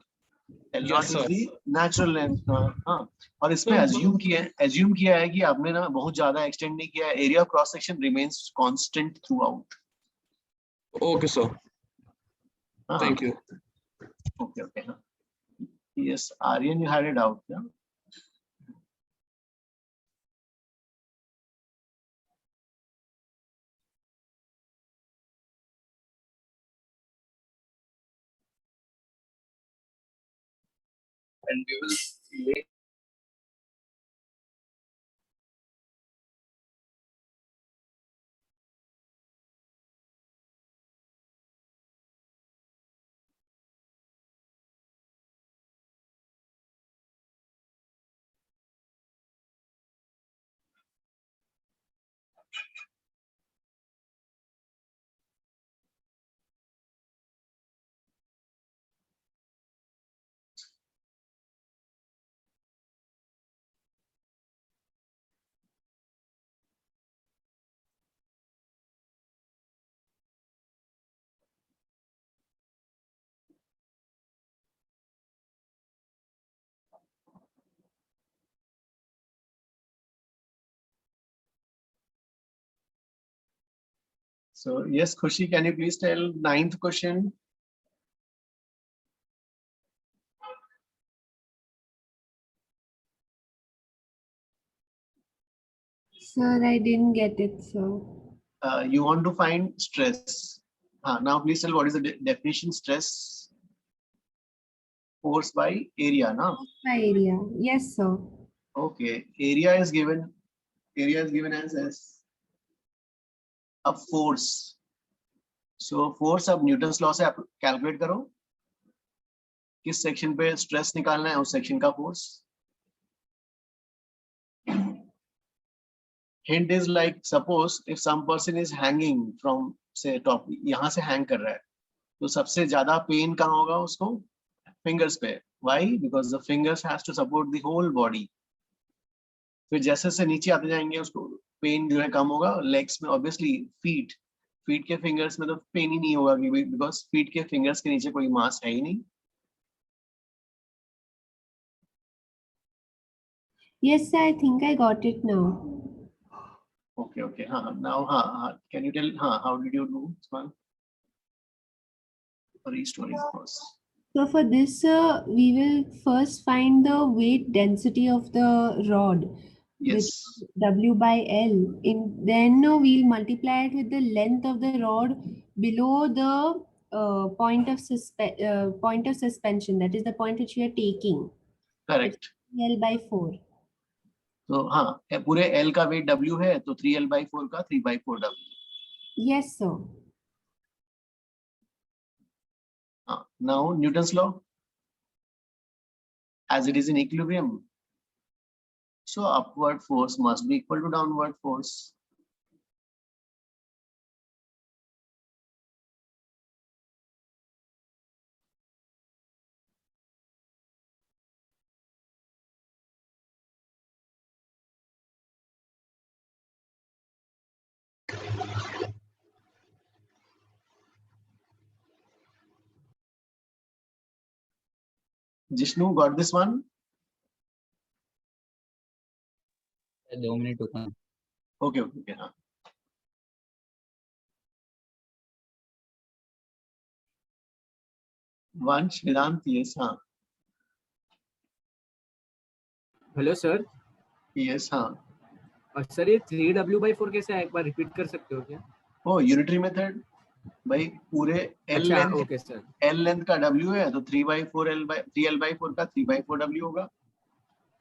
L naught Yes, is sir. the natural length. हाँ. और इसमें So- assume किया है कि आपने ना बहुत ज्यादा extend नहीं किया है. Area of cross section remains constant throughout. Okay, sir. Thank you. Okay. हाँ. Yes, Aryan, you had a doubt. Yeah? And we will make So yes, Khushi, can you please tell ninth question? Sir, I didn't get it, sir. You want to find stress. Now please tell what is the definition stress? Force by area, na? My area. Yes, sir. Okay. Area is given as a force. So force अब Newton's law से आप calculate करो. किस section पे stress निकालना है उस section का force. Hint is like suppose if some person is hanging from say top, यहाँ से hang कर रहा है, तो सबसे ज़्यादा pain कहाँ होगा उसको? Fingers पे. Why? Because the fingers has to support the whole body. फिर जैसे से नीचे आते जाएंगे उसको पेन जो है कम होगा. लेग्स में ऑब्वियसली फीट के फिंगर्स में तो पेन ही नहीं होगा बिकॉज फीट के फिंगर्स के नीचे कोई मांस है ही नहीं. Yes, sir, I think I got it now. Okay. Now can you tell how did you do this one? Restoring first. So for this, we will first find the weight density of the rod. Yes. With W by L. Then we'll multiply it with the length of the rod below the point of suspension. That is the point which we are taking. Correct. L by 4. तो पूरे L का weight W है तो 3L/4 का 3/4 W. Yes, sir. Now Newton's law, as it is in equilibrium, so upward force must be equal to downward force. Jishnu got this one? 2 minute रुकना। Okay okay okay हाँ। वंश वेदांत yes हाँ। Hello sir. Yes हाँ। और sir ये 3W/4 कैसे है, एक बार रिपीट कर सकते हो क्या? ओ यूनिटरी मेथड भाई, पूरे L अच्छा length okay sir. L length का W है तो 3L/4 का 3/4 W होगा।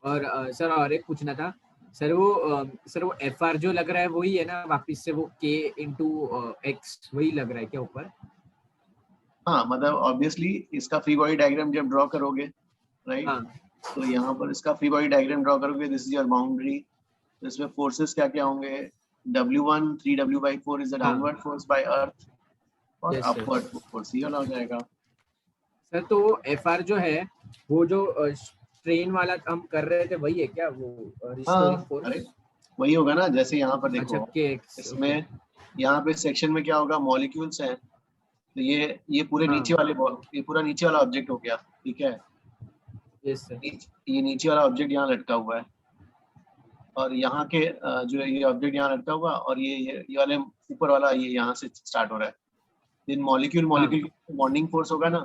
और सर और एक पूछना था सर, वो FR जो लग रहा है वही है ना वापिस से, वो K into X वही लग रहा है क्या ऊपर? हाँ मतलब ऑब्वियसली इसका फ्री बॉडी डायग्राम जब ड्रॉ करोगे राइट, तो यहाँ पर इसका फ्री बॉडी डायग्राम ड्रॉ करोगे, दिस इज योर बाउंड्री। तो इसमें फोर्सेस क्या क्या होंगे? W1 3W/4 is the downward force by earth, और Yes, sir. अपवर्ड फोर्स ये वाला हो जाएगा। सर तो FR जो है वो जो ट्रेन वाला हम कर रहे थे वही है क्या, वो रिस्टोरिंग हाँ फोर्स? अरे वही होगा ना, जैसे यहाँ पर देखो अच्छा KX, इसमें यहाँ पे सेक्शन में क्या होगा, मॉलिक्यूल्स हैं, तो ये पूरे नीचे वाले ये पूरा नीचे वाला ऑब्जेक्ट हो गया, ठीक है। Yes sir. ये नीचे वाला ऑब्जेक्ट यहाँ लटका हुआ है, और यहाँ के जो ये ऑब्जेक्ट यहाँ लटका हुआ, और ये वाले ऊपर वाला ये यहाँ से स्टार्ट हो रहा है। दिन मॉलिक्यूल बॉन्डिंग फोर्स होगा ना।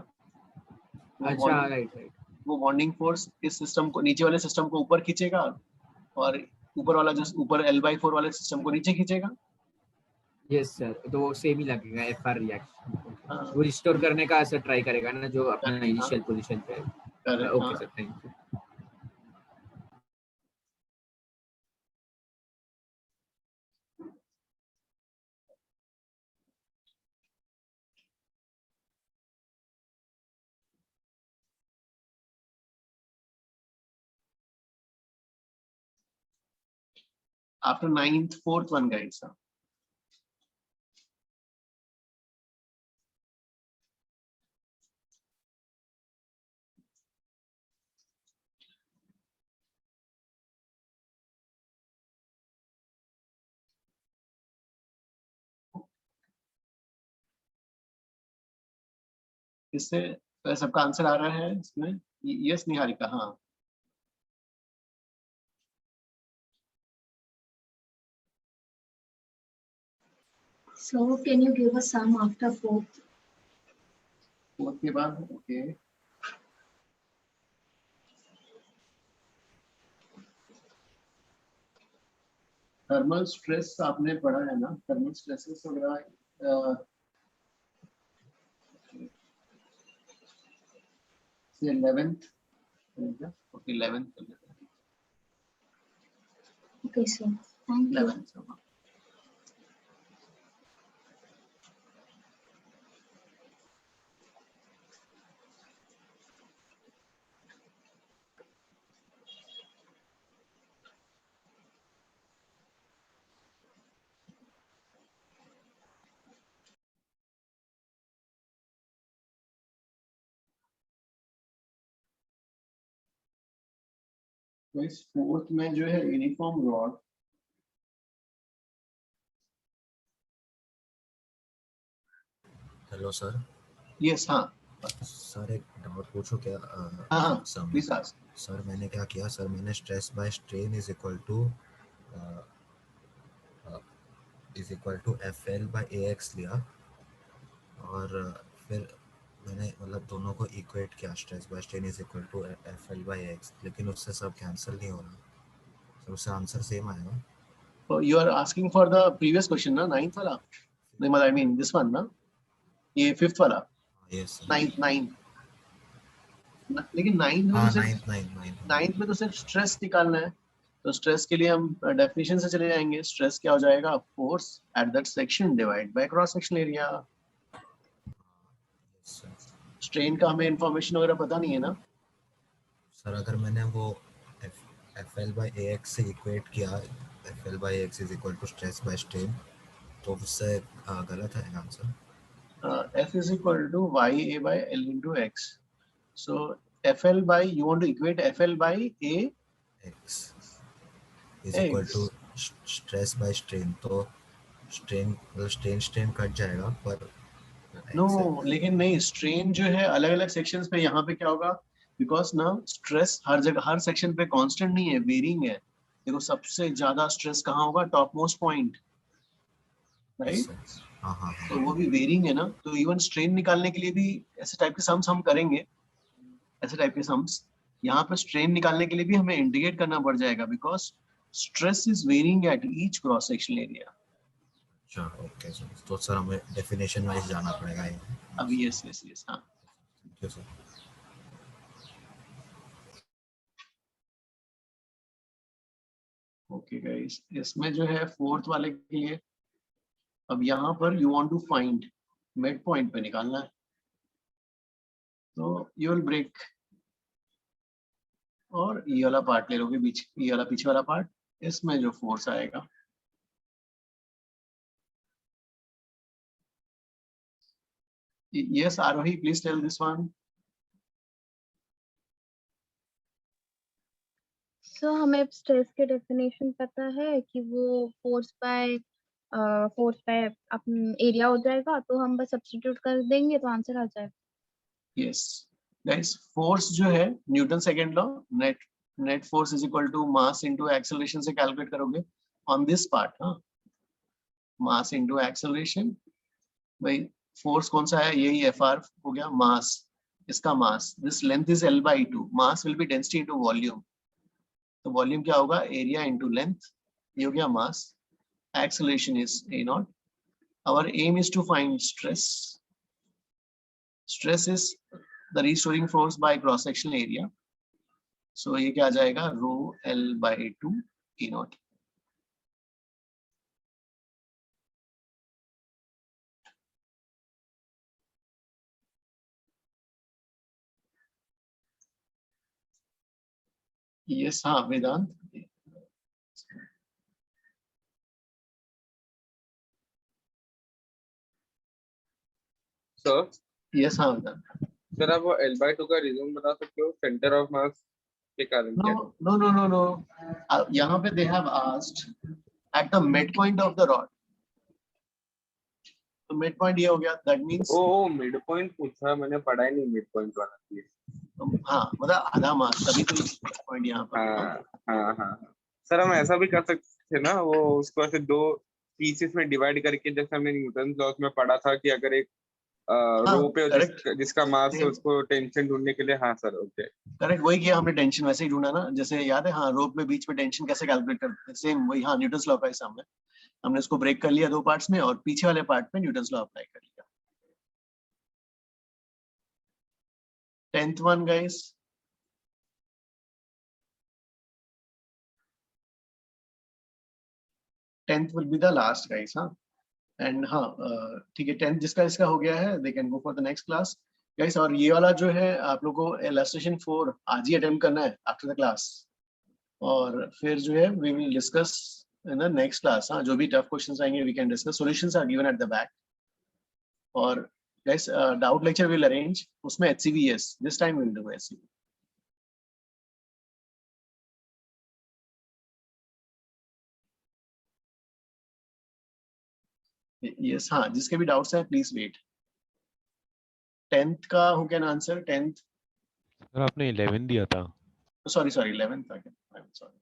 अच्छा राइट। वो बॉन्डिंग फोर्स इस सिस्टम को, नीचे वाले सिस्टम को ऊपर खींचेगा, और ऊपर वाला जो ऊपर L/4 वाले सिस्टम को नीचे खींचेगा। यस सर, तो वो सेम ही लगेगा FR रिएक्शन। वो रिस्टोर करने का ऐसा ट्राई करेगा ना जो अपना इनिशियल पोजीशन पे है। Okay sir, thank you. After 9th, 4th one guys. इससे सबका आंसर आ रहा है इसमें? यस निहारिका हाँ। So can you give a sum after fourth? Fourth के बाद ओके। थर्मल स्ट्रेस आपने पढ़ा है ना, थर्मल स्ट्रेसेस वगैरह 11th okay 11th Okay, sir. Thank you. 11th तो इस फोर्थ में जो है uniform rod, hello sir. Yes हाँ सर एक डाउट पूछो क्या? हाँ प्लीज आस्क। सर मैंने क्या किया सर, मैंने stress by strain is equal to FL/AX लिया, और फिर मैंने मतलब दोनों को इक्वेट किया, stress by strain is equal to FL/AX, लेकिन उससे सब कैंसिल नहीं हो रहा, तो उससे आंसर सेम आएगा। So you are asking for the previous question ना, 9th वाला? नहीं मतलब I mean this one ना, ये 5th वाला? Yes sir. 9th लेकिन 9th में तो सिर्फ स्ट्रेस निकालना है, तो स्ट्रेस के लिए हम डेफिनेशन से चले जाएंगे। स्ट्रेस क्या हो जाएगा? Force at that section divide by cross section area. Strain का हमें इंफॉर्मेशन वगैरह पता नहीं है ना सर। अगर मैंने वो FL/AX से इक्वेट किया, FL/AX is equal to stress by strain, तो उससे गलत है answer. F is equal to YA/L into X. So FL by, you want to equate FL by AX is equal to stress by strain, तो strain cut जाएगा, पर no लेकिन नहीं, strain जो है अलग अलग सेक्शंस पे, यहाँ पे क्या होगा, बिकॉज ना स्ट्रेस हर जगह हर सेक्शन पे कांस्टेंट नहीं है, वेरिंग है। देखो सबसे ज्यादा स्ट्रेस कहाँ होगा, टॉप मोस्ट पॉइंट, राइट? तो वो भी वेरिंग है ना, तो इवन स्ट्रेन निकालने के लिए भी ऐसे टाइप के सम्स हम करेंगे, ऐसे टाइप के सम्स। यहाँ पे स्ट्रेन निकालने के लिए भी हमें इंडिकेट करना पड़ जाएगा, because stress is varying at each cross sectional area. अच्छा ओके सर, तो सर हमें डेफिनेशन वाइज जाना पड़ेगा ये। अभी यस हाँ। Thank you sir. Okay guys, इसमें जो है फोर्थ वाले के लिए अब यहाँ पर you want to find mid point पे निकालना है, तो यू विल ब्रेक और ये वाला पार्ट ले लोगे बीच, ये वाला पीछे वाला पार्ट, इसमें जो फोर्स आएगा yes Arohi, please tell this one. सो हमें स्ट्रेस के डेफिनेशन पता है कि वो फोर्स बाय अपन एरिया हो जाएगा, तो हम बस सब्स्टिट्यूट कर देंगे तो आंसर आ जाएगा। यस गाइस, फोर्स जो है Newton second law, net force is equal to mass into acceleration से कैलकुलेट करोगे ऑन दिस पार्ट। हाँ, मास इनटू एक्सेलरेशन, भाई फोर्स कौन सा है, यही Fr हो गया, मास, इसका mass, this length is L/2, mass will be density into volume, तो वॉल्यूम क्या होगा, एरिया इनटू लेंथ, ये हो गया mass, acceleration is A0। Our aim is to find stress. Stress is the restoring force by cross sectional area, so ये क्या आ जाएगा, rho L/2 E0। Yes हाँ वेदांत, सर यस हाँ वेदांत। सर आप वो L/2 का रीजन बता सकते हो, सेंटर ऑफ मास के कारण क्या? No, यहाँ पे they have asked at the midpoint of the rod, तो मिड पॉइंट ये हो गया, that means O mid point पूछा, मैंने पढ़ा ही नहीं मिड पॉइंट वाला चीज। हाँ मतलब आधा मास, तभी तो पॉइंट यहाँ पर। हाँ सर, हम ऐसा भी कर सकते थे ना, वो उसको ऐसे दो पीसेस में डिवाइड करके, जैसे हमने न्यूटन लॉस में पढ़ा था कि अगर एक रो पे जिसका मास है उसको टेंशन ढूंढने के लिए। हाँ सर, ओके करेक्ट, वही किया हमने, टेंशन वैसे ही ढूंढा ना, जैसे याद है, हाँ रोप में बीच में टेंशन कैसे कैलकुलेट करते हैं, सेम वही, हाँ न्यूटन लॉ का ही सामने हमने उसको ब्रेक कर लिया दो पार्ट्स में, और पीछे वाले पार्ट में न्यूटन लॉ अप्लाई कर लिया। 10th one guys, tenth will be the last guys, हाँ एंड हाँ ठीक है, 10th जिसका इसका हो गया है, they can go for the next class guys. और ये वाला जो है आप लोगों को इलस्ट्रेशन 4 आज ही अटेम्प्ट करना है आफ्टर द क्लास, और फिर जो है we will discuss in the next class. हाँ, जो भी टफ क्वेश्चंस आएंगे we can discuss, solutions are given at the back. और guys doubt lecture will arrange, उसमें HCV, this time will do HCV। Yes हाँ, जिसके भी डाउट्स हैं प्लीज वेट। 10th का हो गया ना आंसर, 10th सर आपने 11 दिया था। सॉरी 11th था क्या, I am sorry.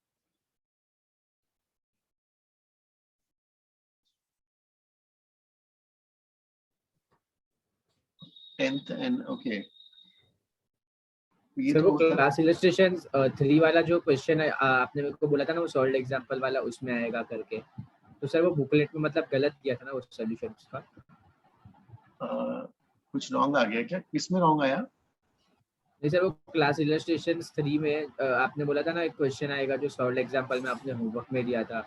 10th and okay, sir वो क्लास इलस्ट्रेशन 3 वाला जो क्वेश्चन है आपने मेरे को बोला था ना, वो सॉल्व्ड एग्जांपल वाला उसमें आएगा करके, तो सर वो बुकलेट में मतलब गलत किया था ना वो सॉल्यूशन उसका। कुछ रॉन्ग आ गया क्या, किसमें रॉन्ग आया? नहीं सर, वो क्लास इलस्ट्रेशन 3 में आपने बोला था ना एक क्वेश्चन आएगा जो सॉल्व्ड एग्जांपल में आपने होमवर्क में दिया था,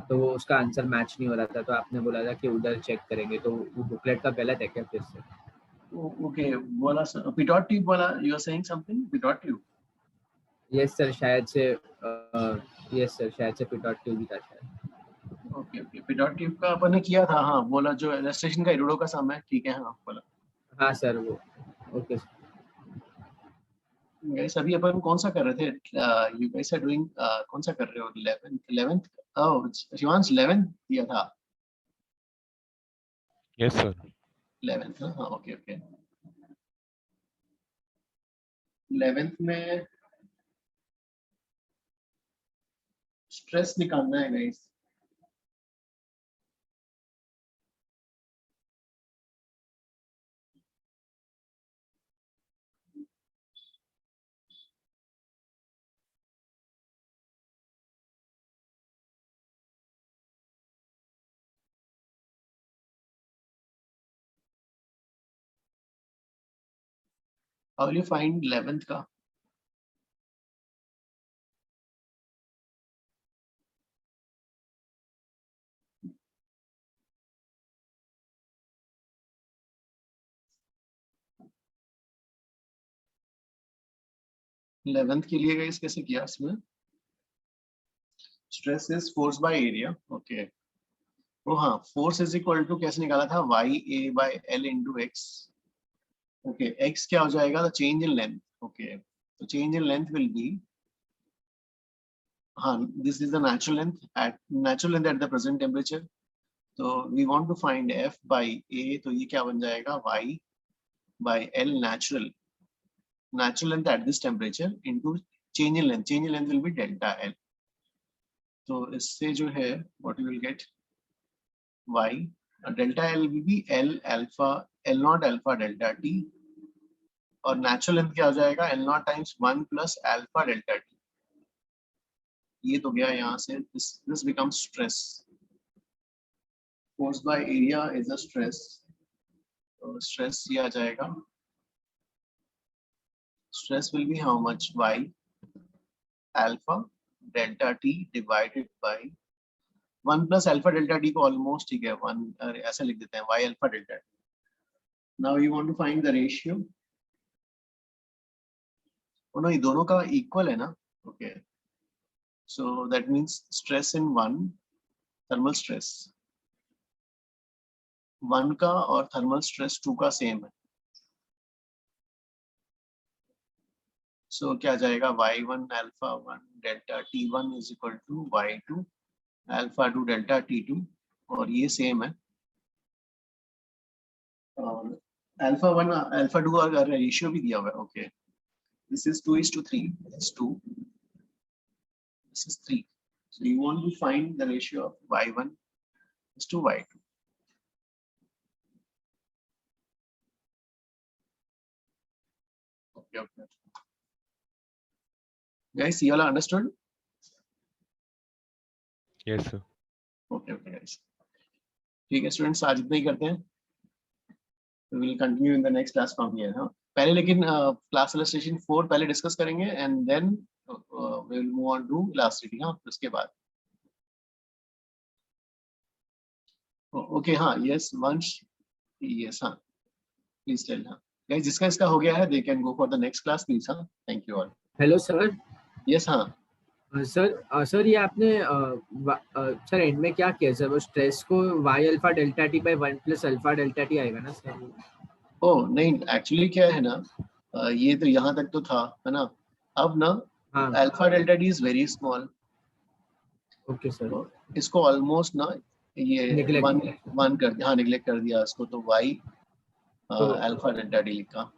तो वो उसका आंसर मैच नहीं हो रहा था, तो आपने बोला था कि उधर चेक करेंगे, तो वो बुकलेट का गलत है क्या फिर से? ओके, वाला पिटॉट ट्यूब वाला, you are saying something, pitot tube? Yes sir, शायद से यस सर, शायद से पिटॉट ट्यूब ही था शायद। ओके ओके, पिटॉट ट्यूब का अपन ने किया था, हाँ बोला जो इलस्ट्रेशन का इरोडो का सामने, ठीक है हाँ बोला। हाँ सर वो ओके। गाइस अभी अपन कौन सा कर रहे थे, यू गाइस आर डूइंग कौन सा कर रहे हो, 11th ओह शिवांश 11th दिया था। यस सर 11th हाँ ओके ओके। 11th में स्ट्रेस निकालना है guys. How will you find 11th का? इलेवेंथ के लिए गाइस कैसे किया इसमें? Stress is force by area. Okay, तो हाँ, फोर्स इज इक्वल टू कैसे निकाला था? Y A by L into X. Okay, X क्या हो जाएगा? The change in length. Okay, तो change in length will be, हाँ, this is the natural length at the present temperature. तो we want to find F by A, तो ये क्या बन जाएगा? Y by L natural length at this temperature into change in length. Change in length will be delta L. तो इससे जो है what you will get y delta L will be L alpha L naught alpha delta T, और natural length क्या हो जाएगा? L naught times 1 plus alpha delta T। ये तो गया यहाँ से, this becomes stress. Force by area is a stress. तो stress ये आ जाएगा, stress will be how much? Y alpha delta T divided by 1 plus alpha delta T को almost ठीक है 1 ऐसा लिख देते हैं, Y alpha delta T. Now you want to find the ratio. Oh no, ये दोनों का equal है ना? Okay, so that means stress in 1, thermal stress 1 का और thermal stress 2 का same है। So क्या जाएगा? y1 alpha 1 delta t1 is equal to y2 alpha 2 delta t2, और ये सेम है। और alpha 1 alpha 2 का रेशियो भी दिया हुआ है। Okay, this is 2:3, this is 2, this is 3. So you want to find the ratio of y1 is to y2. Okay. Guys, you all understood? Yes sir. Okay guys, ठीक है students, आज इतना ही करते हैं। We will continue in the next class from here. हाँ, पहले लेकिन class illustration 4 पहले डिस्कस करेंगे and then we will move on to class reading। हाँ, उसके बाद ओके। हाँ, yes वंश, yes हाँ, प्लीज टेल। हाँ गाइस, जिसका इसका हो गया है they can go for the next class please। हाँ, thank you all। Hello sir. Yes हाँ सर ये आपने सर एंड में क्या किया सर? वो स्ट्रेस को y alpha delta t by 1 plus alpha delta t आएगा ना सर? ओह नहीं, एक्चुअली क्या है ना, ये तो यहाँ तक तो था, है ना? अब ना alpha delta t is very small. Okay sir, तो इसको ऑलमोस्ट ना ये वन कर दिया। हाँ, निगलेक्ट कर दिया इसको, तो y अल्फा डेल्टा t लिखा।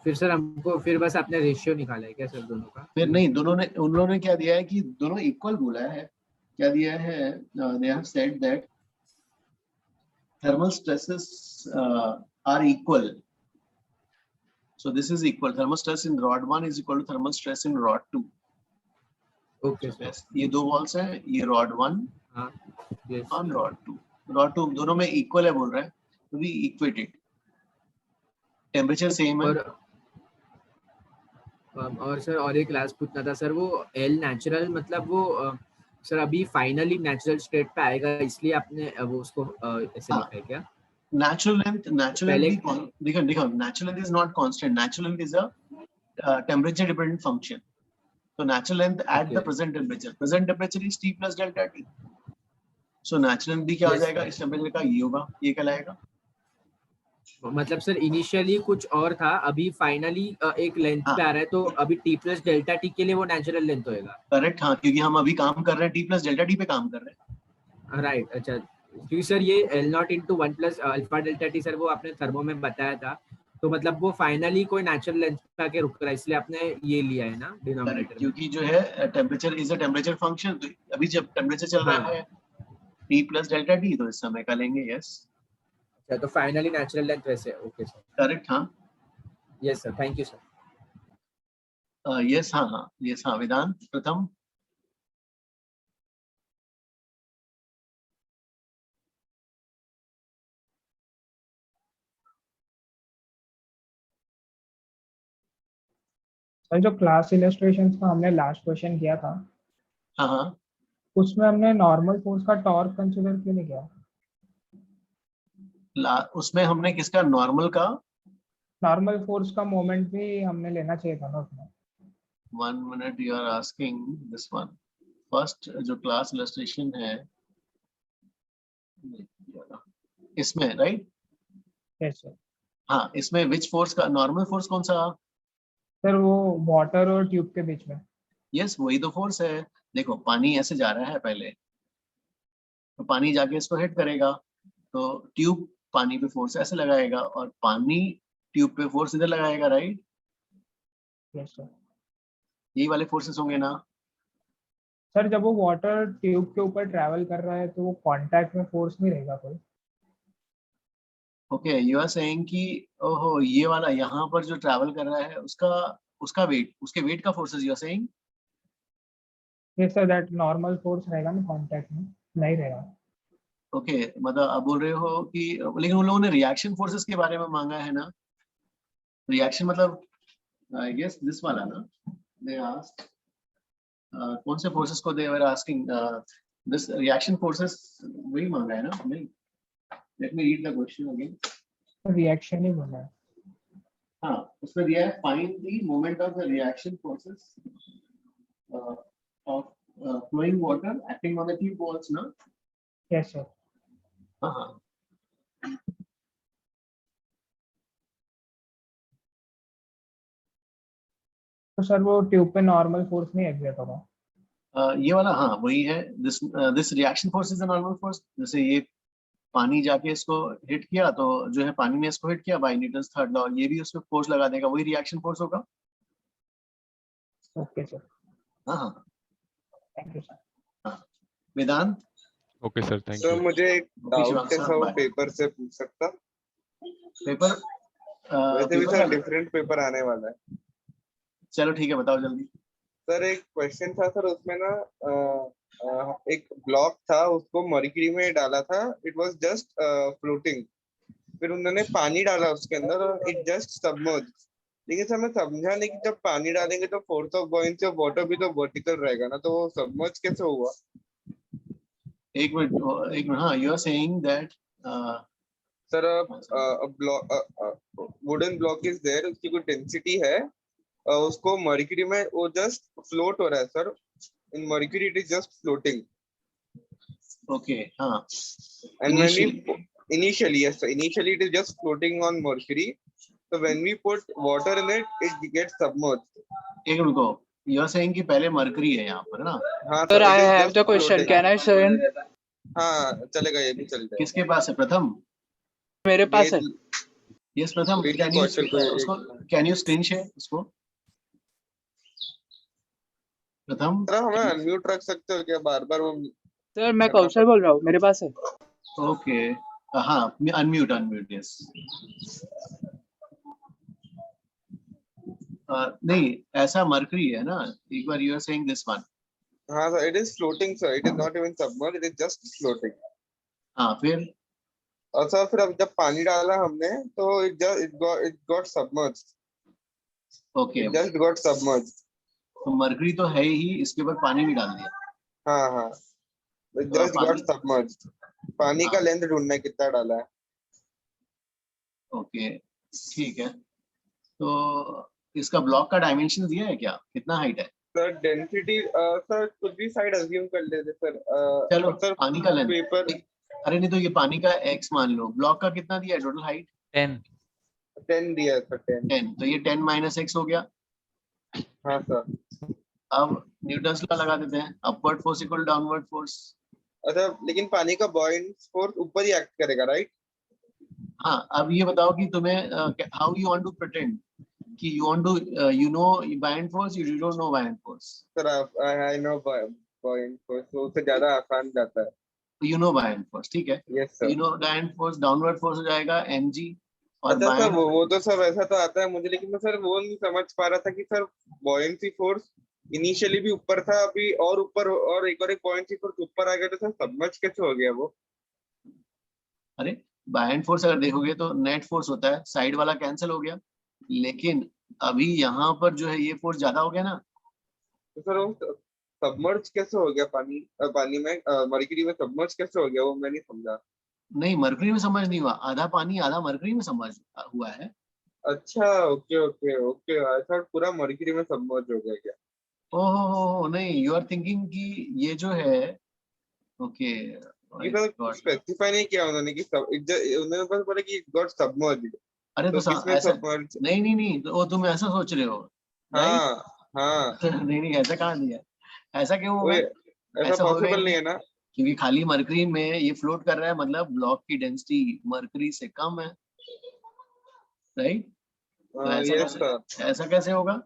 फिर सर हमको फिर बस आपने रेशियो निकाला है क्या सर दोनों का? फिर नहीं, उन लोगों ने क्या दिया है कि दोनों इक्वल बोला है। क्या दिया है? they have said that thermal stresses are equal, so this is equal, thermal stress in rod 1 is equal to thermal stress in rod 2। Okay sir, ये दो वॉल्स हैं, ये रॉड 1 हाँ यस और रॉड 2 दोनों में इक्वल है बोल रहा है, तो भी इक्वेटेड, टेम्परेचर सेम है। और सर और एक क्लास पूछना था सर, वो एल नेचुरल मतलब वो सर अभी फाइनली नेचुरल स्टेट पे आएगा, इसलिए आपने वो उसको ऐसे लिखा है क्या? नेचुरल लेंथ देखो natural length is not constant, natural length is a temperature dependent function. तो natural length at the present temperature is t plus delta t। So natural length भी क्या हो जाएगा इस टेम्परेचर का? ये होगा, ये कहलाएगा। मतलब सर इनिशियली कुछ और था, अभी फाइनली एक लेंथ पे आ रहा है, तो अभी t प्लस डेल्टा t के लिए वो नेचुरल लेंथ होएगा। करेक्ट, हाँ, क्योंकि हम अभी काम कर रहे हैं t प्लस डेल्टा t पे काम कर रहे हैं। राइट, अच्छा, क्योंकि सर ये L0 into 1 plus alpha delta t sir वो आपने थर्मो में बताया था, तो मतलब वो फाइनली कोई नेचुरल लेंथ पे आके रुक रहा है, इसलिए आपने ये लिया है ना करेक्ट, डिनोमिनेटर में। क्योंकि जो है temperature is a temperature function, तो अभी जब टेम्परेचर चल रहा हाँ है T प्लस डेल्टा टी, तो इस समय का लेंगे यस। अच्छा, तो फाइनली नेचुरल लेंथ वैसे, ओके सर। करेक्ट, हाँ yes sir, thank you sir. Yes, हाँ हाँ यस, हाँ वेदांत प्रथम। सर जो क्लास इलस्ट्रेशंस का हमने लास्ट क्वेश्चन किया था, हाँ हाँ, उसमें हमने नॉर्मल फोर्स का टॉर्क कंसीडर क्यों नहीं किया? उसमें हमने किसका, नॉर्मल का? नॉर्मल फोर्स का मोमेंट भी हमने लेना चाहिए था ना उसमें। 1 minute, you are asking this one. First जो क्लास इलस्ट्रेशन है इसमें, राइट? Yes sir. हाँ, इसमें विच फोर्स का, नॉर्मल फोर्स कौन सा? सर वो वाटर और ट्यूब के बीच में। यस, वही तो फोर्स है। देखो पानी ऐसे जा रहा है पहले, तो पानी जाके इसको हिट करेगा, तो ट्यूब पानी पे फोर्स ऐसे लगाएगा और पानी ट्यूब पे फोर्स इधर लगाएगा, राइट? Yes sir. यही वाले फोर्सेस होंगे ना? सर जब वो वाटर ट्यूब के ऊपर ट्रैवल कर रहा है तो वो कांटेक्ट में फोर्स नहीं रहेगा कोई? ओके, यू आर सेइंग कि ओहो ये वाला यहाँ पर जो ट्रैवल कर रहा है उसका उसका वेट, उसके वेट का forces, you are saying? Yes sir, that normal force रहेगा ना कांटेक्ट में, नहीं रहेगा। ओके, मतलब आप बोल रहे हो कि, लेकिन उन लोगों ने रिएक्शन फोर्सेस के बारे में मांगा है ना? रिएक्शन मतलब आई गेस दिस वाला ना, दे आस्क्ड कौन से फोर्सेस को they were asking, this reaction forces वही मांगा है ना? नहीं, let me read the question again. Reaction ही बोला है। हाँ, उसमें दिया है find the moment of the reaction forces of flowing water acting on the tube walls ना? Yes sir. हाँ हाँ, तो सर वो ट्यूब पे नॉर्मल फोर्स नहीं एग्जर्ट होगा? ये वाला, हाँ वही है। This reaction force is a normal force. जैसे ये पानी जाके इसको हिट किया, तो जो है पानी ने इसको हिट किया बाय न्यूटन्स थर्ड लॉ, ये भी उसमें फोर्स लगा देगा, वही रिएक्शन फोर्स होगा। Okay sir. हाँ हाँ, थैंक यू सर। हाँ Vedant. Okay sir, thank sir you. मुझे एक डाउट है सर, वो पेपर से पूछ सकता? पेपर वैसे भी सर डिफरेंट पेपर आने वाला है। चलो ठीक है, बताओ जल्दी। सर एक क्वेश्चन था सर, उसमें ना एक ब्लॉक था, उसको मर्क्यूरी में डाला था, इट वाज जस्ट फ्लोटिंग, फिर उन्होंने पानी डाला उसके अंदर और इट जस्ट सबमर्ज्ड। लेकिन सर मैं समझा नहीं कि जब पानी डालेंगे तो force of buoyancy of water भी तो वर्टिकल रहेगा ना, तो वो सबमर्ज कैसे हुआ? एक मिनट, हाँ, you are saying that sir wooden block is there, उसकी कोई डेंसिटी है, उसको मर्क्यूरी में वो जस्ट फ्लोट हो रहा है sir, in mercury it is just floating. Okay, हाँ, and when we initially, yes sir, initially it is just floating on mercury, so when we put water in it, it gets submerged. एक minute को, you are saying कि पहले mercury है यहाँ पर ना? हाँ sir, I have the question, can I say? हाँ चलेगा, ये भी चलता है। किसके पास है? प्रथम मेरे पास है। यस प्रथम, कैन यू स्क्रीन शेयर उसको? प्रथम सर हमें अनम्यूट रख सकते हो क्या बार बार? वो सर मैं कौशल बोल रहा हूँ, मेरे पास है। ओके, हाँ अनम्यूट, यस। नहीं, ऐसा मरकरी है ना, एक बार you are saying this one. हाँ sir, it is floating sir, it is not even submerged, it is just floating. हाँ फिर? और सर फिर अब जब पानी डाला हमने तो it got submerged. Okay, just got submerged. तो मरकरी तो है ही, इसके ऊपर पानी भी डाल दिया। हाँ हाँ, जस्ट गॉट सबमर्ज्ड। पानी का लेंथ ढूंढना है कितना डाला है। ओके ठीक है, तो इसका ब्लॉक का डायमेंशन दिया है क्या, कितना हाइट है? सर डेंसिटी सर कुछ भी साइड अज्यूम कर लेते सर। चलो सर पानी का लेंथ पेपर, अरे नहीं तो ये पानी का x मान लो, ब्लॉक का कितना दिया है टोटल हाइट? 10 दिया है सर, 10, तो ये 10 माइनस x हो गया। हाँ सर। अब न्यूटन्स लॉ लगा देते हैं, upward force equal downward force. अच्छा, लेकिन पानी का बॉइंट फोर्स ऊपर ही एक्ट करेगा, राइट? हाँ, अब ये बताओ कि तुम्हें how you want to pretend कि you want to you know buoyant force, you don't know buoyant force. Sir I know buoyant force, तो उससे ज्यादा आसान जाता है। यू नो बायन फोर्स, ठीक है। Yes sir. You know buoyant force, downward force हो जाएगा mg, और अच्छा सर, बायन वो तो सब ऐसा तो आता है मुझे, लेकिन मैं सर वो नहीं समझ पा रहा था कि सर बॉयंसी फोर्स इनिशियली भी ऊपर था, अभी और ऊपर, और एक बॉयंसी फोर्स ऊपर आ गया, तो सर सबमर्ज कैसे हो गया वो? अरे बायन फोर्स अगर देखोगे तो नेट फोर्स होता है, साइड वाला कैंसिल हो गया, लेकिन अभी यहाँ पर जो है ये फोर्स ज्यादा हो गया ना। तो सर वो सबमर्ज कैसे हो गया पानी में, मर्क्यूरी में सबमर्ज कैसे हो गया, वो मैं नहीं समझा। नहीं, मरकरी में समझ नहीं हुआ, आधा पानी आधा मरकरी में समझ हुआ है। अच्छा, ओके ओके ओके, ऐसा पूरा मर्क्यूरी में सबमर्ज हो गया क्या? ओहो नहीं, यू आर थिंकिंग कि ये जो है, ओके ये तो स्पेसिफाई नहीं किया उन्होंने कि उन्होंने बस बोला कि गॉट सबमर्ज। अरे तो तो किसमें ऐसा सबमर्ज? नहीं, तो वो तुम ऐसा सोच रहे हो, राइट? हाँ हाँ। नहीं, ऐसा कहाँ दिया, ऐसा क्यों वो होगा? ऐसा ऐसा होगा ही पॉसिबल नहीं नहीं, है ना। क्योंकि खाली मरकरी में ये फ्लोट कर रहा है, मतलब ब्लॉक की डेंसिटी मरकरी से कम है, राइट? तो ऐसा कैसे होगा?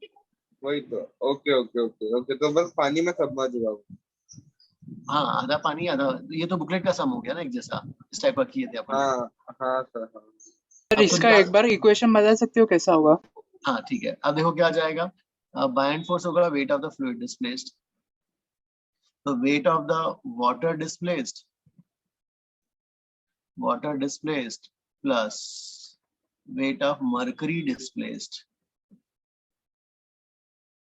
वही तो, ओके ओके ओके ओके, तो बस पानी में सबमर्ज हुआ वो। हाँ, आधा पानी आधा, ये तो बुकलेट का सम हो गया ना, एक जैसा इस टाइप का किए थे अपन। हाँ हाँ सर हाँ। सर इसका एक बार इक्वेशन बता सकते हो कैसा होगा? हाँ ठीक है, अब देखो क्या जाएगा। बायन फोर्स होगा weight of the fluid displaced, तो weight of the water displaced plus weight of mercury displaced.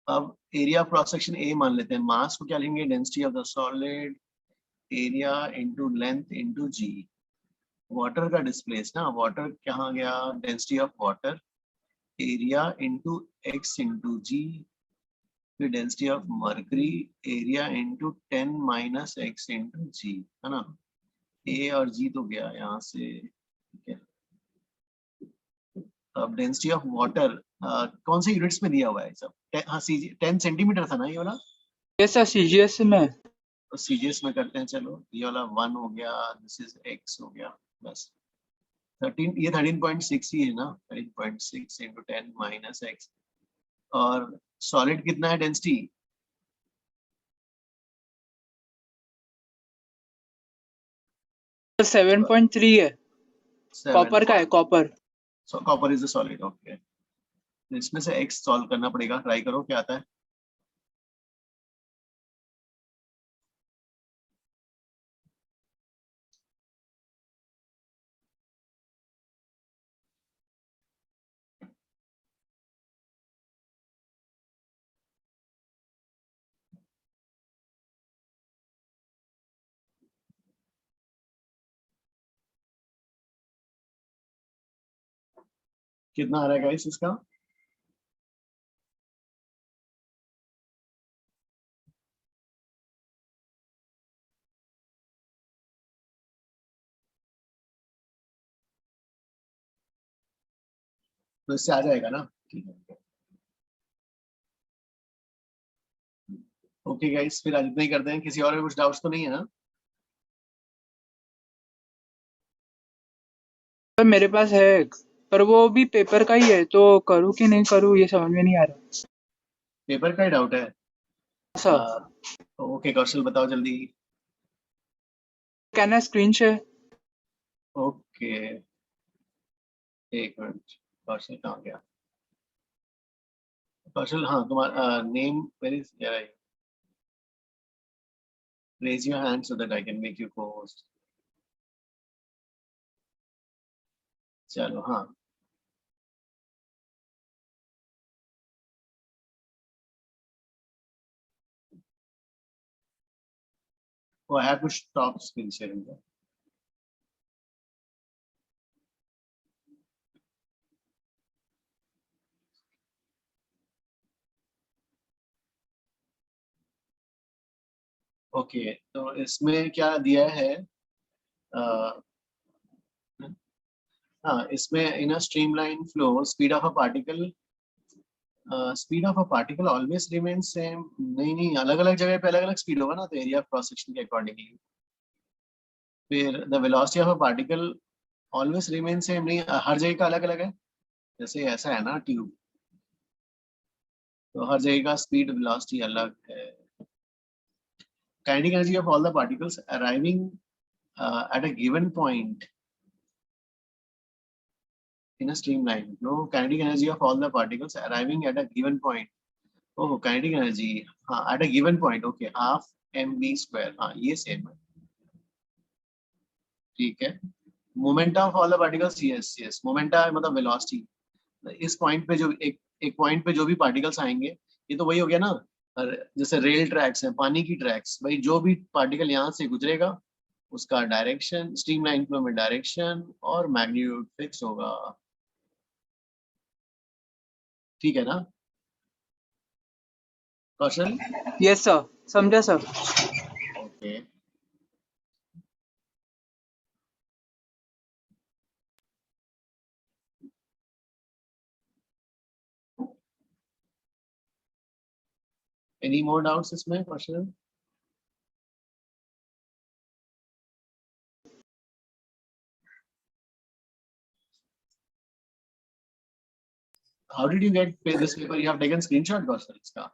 अब area of cross section A मान लेते हैं, मास को क्या लेंगे, density of the solid, area into length into G. Water का displace ना, वाटर कहाँ गया, density of water, area into x into G, फिर density of mercury, area into 10 minus x into जी, है ना। a और g तो गया यहाँ से, ठीक है। अब डेंसिटी ऑफ वाटर कौन से यूनिट्स में दिया हुआ है सब? हाँ, 10 सेंटीमीटर था ना ये वाला। यस सर, सीजीएस में। तो सीजीएस में करते हैं, चलो ये वाला 1 हो गया, दिस इज x हो गया, बस 13, ये 13.6 ही है ना, 13.6 इंटू 10 माइनस x। और सॉलिड कितना है डेंसिटी? सर 7.3 है, कॉपर का है, copper. So copper is a solid, okay. इसमें से x सॉल्व करना पड़ेगा, ट्राई करो क्या आता है। कितना आ रहा है गाइस इसका? तो इससे आ जाएगा ना, ठीक है। ओके गाइस, फिर आज इतना ही करते हैं, किसी और में कुछ डाउट्स तो नहीं है ना? सर मेरे पास है एक, पर वो भी पेपर का ही है, तो करूँ कि नहीं करूँ ये समझ में नहीं आ रहा। पेपर का ही डाउट है सर? ओके कौशल बताओ जल्दी। Can I screen share? Okay एक मिनट, कौशल कहाँ गया? कौशल, हाँ तुम्हारा name where is, raise your hand so that I can make you co-host. चलो हाँ, oh, I have to stop screen sharing. Okay तो इसमें क्या दिया है, हाँ इसमें in a streamline flow speed of a particle, speed of a particle always remain same. नहीं, अलग अलग जगह पे अलग अलग स्पीड होगा ना, तो एरिया ऑफ क्रॉस सेक्शन के अकॉर्डिंगली। फिर the velocity of a particle always remain same नहीं, हर जगह का अलग अलग है। जैसे ऐसा है ना ट्यूब, तो हर जगह का स्पीड वेलोसिटी अलग है। Kinetic energy of all the particles arriving at a given point in a streamline. No, kinetic energy of all the particles arriving at a given point. Oh, kinetic energy at a given point. Okay, half mv square. हाँ ये same है, ठीक है। Momenta of all the particles, yes yes, momenta मतलब velocity. इस point पे जो एक पॉइंट पे जो भी पार्टिकल्स आएंगे, ये तो वही हो गया ना, जैसे रेल ट्रैक्स हैं, पानी की ट्रैक्स, भाई जो भी पार्टिकल यहाँ से गुजरेगा उसका डायरेक्शन, स्ट्रीमलाइन फ्लो में डायरेक्शन और मैग्नीट्यूड फिक्स होगा, ठीक है ना कौशल? यस सर, समझा sir. Okay any more doubts इसमें कौशल? How did you get this paper? You have taken screenshot, Kaushal, iska?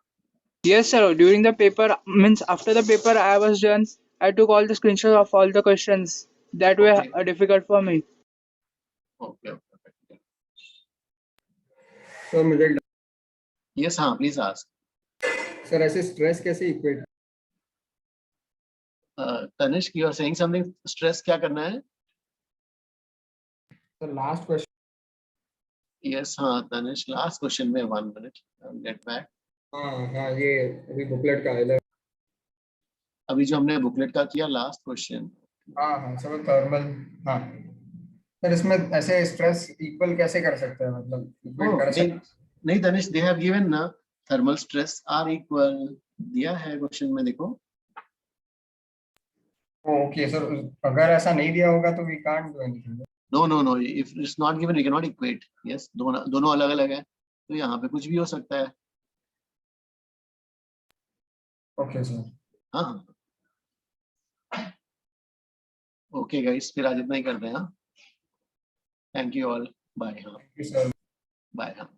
Yes sir, during the paper, means after the paper I was done, I took all the screenshots of all the questions that were difficult for me. Okay, okay. So मुझे yes हाँ please ask. Sir ऐसे stress कैसे equate? Tanishk, you are saying something. Stress क्या करना है? So last question. Yes हाँ Tanishq, last question में 1 minute. I'll get back. हाँ ये अभी बुकलेट का है। अभी जो हमने बुकलेट का किया लास्ट क्वेश्चन। हाँ सर थर्मल। हाँ सर इसमें ऐसे स्ट्रेस इक्वल कैसे कर सकते हैं, मतलब इक्वेट कर सकते हैं? नहीं तनिष्क, they have given ना thermal stress are equal, दिया है क्वेश्चन में, देखो। ओके सर, अगर ऐसा नहीं दिया होगा तो we can't do anything. No, if it's not given we cannot equate. Yes, दोनों अलग अलग है, तो यहाँ पे कुछ भी हो सकता है। Okay sir. हाँ ओके गाइस, फिर आज इतना ही करते हैं। हाँ, थैंक यू ऑल, बाय। हाँ बाय। हाँ।